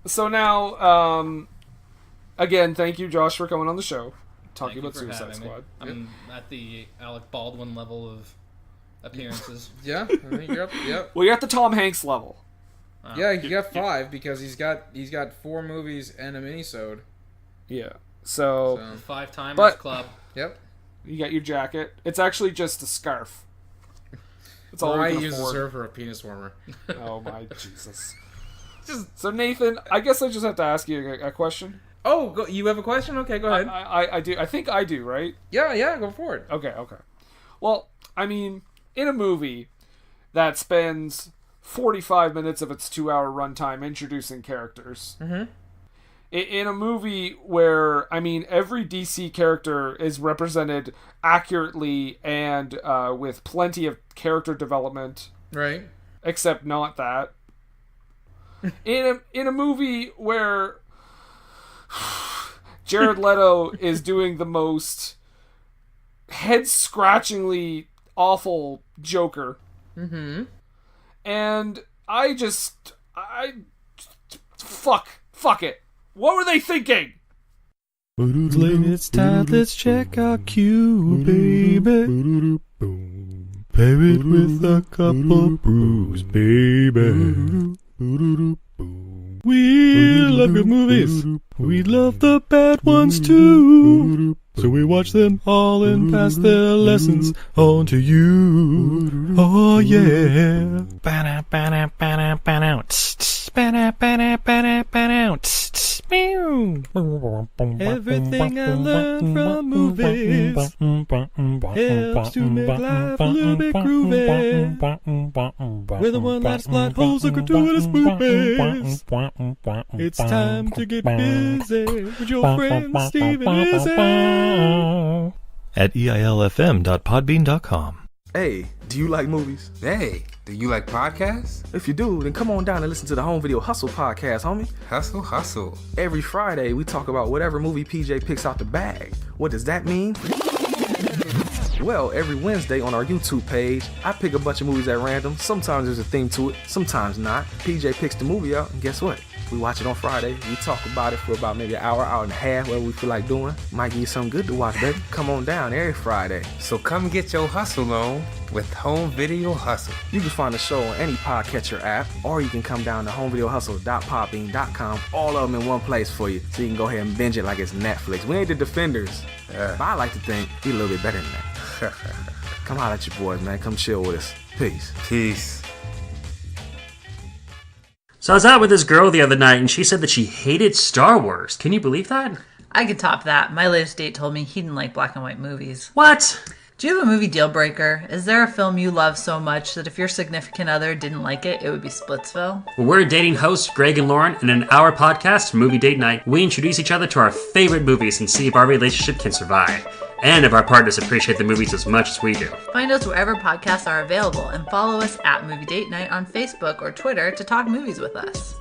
[SPEAKER 3] So now, again, thank you, Josh, for coming on the show. Talking about
[SPEAKER 2] Thank you for
[SPEAKER 3] Suicide
[SPEAKER 2] having me.
[SPEAKER 3] Squad.
[SPEAKER 2] I'm at the Alec Baldwin level of appearances.
[SPEAKER 1] Yeah, I think you're up. Yep.
[SPEAKER 3] Well, you're at the Tom Hanks level.
[SPEAKER 1] Yeah, he got 5 because he's got 4 movies and a minisode.
[SPEAKER 3] Yeah. So
[SPEAKER 2] 5-timers club.
[SPEAKER 1] Yep.
[SPEAKER 3] You got your jacket. It's actually just a scarf. It's all
[SPEAKER 1] I
[SPEAKER 3] we can
[SPEAKER 1] use
[SPEAKER 3] afford.
[SPEAKER 1] the serve for a penis warmer.
[SPEAKER 3] Oh my Jesus. So Nathan, I guess I just have to ask you a question.
[SPEAKER 1] Oh, you have a question? Okay, go ahead.
[SPEAKER 3] I do. I think I do, right?
[SPEAKER 1] Yeah, go for it.
[SPEAKER 3] Okay. Well, I mean, in a movie that spends 45 minutes of its 2-hour runtime introducing characters, in a movie where, I mean, every DC character is represented accurately and with plenty of character development,
[SPEAKER 1] right?
[SPEAKER 3] Except not that. In a movie where Jared Leto is doing the most head-scratchingly awful Joker.
[SPEAKER 1] Mm-hmm.
[SPEAKER 3] And fuck it. What were they thinking?
[SPEAKER 10] It's time, let's check our cue, baby. Pair it with a couple brews, baby. We love good movies. We love the bad ones too. So we watch them all and pass their lessons on to you. Oh yeah. Everything I learned from movies helps to make life a little bit groovy. Whether one likes plot holes or gratuitous movies, it's time to get busy with your friend Steve and Izzy at eilfm.podbean.com.
[SPEAKER 11] Hey, do you like movies?
[SPEAKER 12] Hey, do you like podcasts?
[SPEAKER 11] If you do, then come on down and listen to the Home Video Hustle podcast, homie.
[SPEAKER 12] Hustle.
[SPEAKER 11] Every Friday, we talk about whatever movie PJ picks out the bag. What does that mean? Well, every Wednesday on our YouTube page, I pick a bunch of movies at random. Sometimes there's a theme to it, sometimes not. PJ picks the movie out, and guess what? We watch it on Friday. We talk about it for about maybe an hour and a half, whatever we feel like doing. Might give you something good to watch, baby. Come on down every Friday.
[SPEAKER 12] So come get your hustle on with Home Video Hustle.
[SPEAKER 11] You can find the show on any podcatcher app, or you can come down to homevideohustle.podbean.com. All of them in one place for you, so you can go ahead and binge it like it's Netflix. We ain't the Defenders, but I like to think we a little bit better than that. Come holler at your boys, man. Come chill with us. Peace.
[SPEAKER 13] So I was out with this girl the other night, and she said that she hated Star Wars. Can you believe that?
[SPEAKER 14] I could top that. My latest date told me he didn't like black and white movies.
[SPEAKER 13] What?
[SPEAKER 14] Do you have a movie deal breaker? Is there a film you love so much that if your significant other didn't like it, it would be Splitsville?
[SPEAKER 13] Well, we're dating hosts Greg and Lauren, and in our podcast, Movie Date Night, we introduce each other to our favorite movies and see if our relationship can survive. And if our partners appreciate the movies as much as we do.
[SPEAKER 14] Find us wherever podcasts are available and follow us at Movie Date Night on Facebook or Twitter to talk movies with us.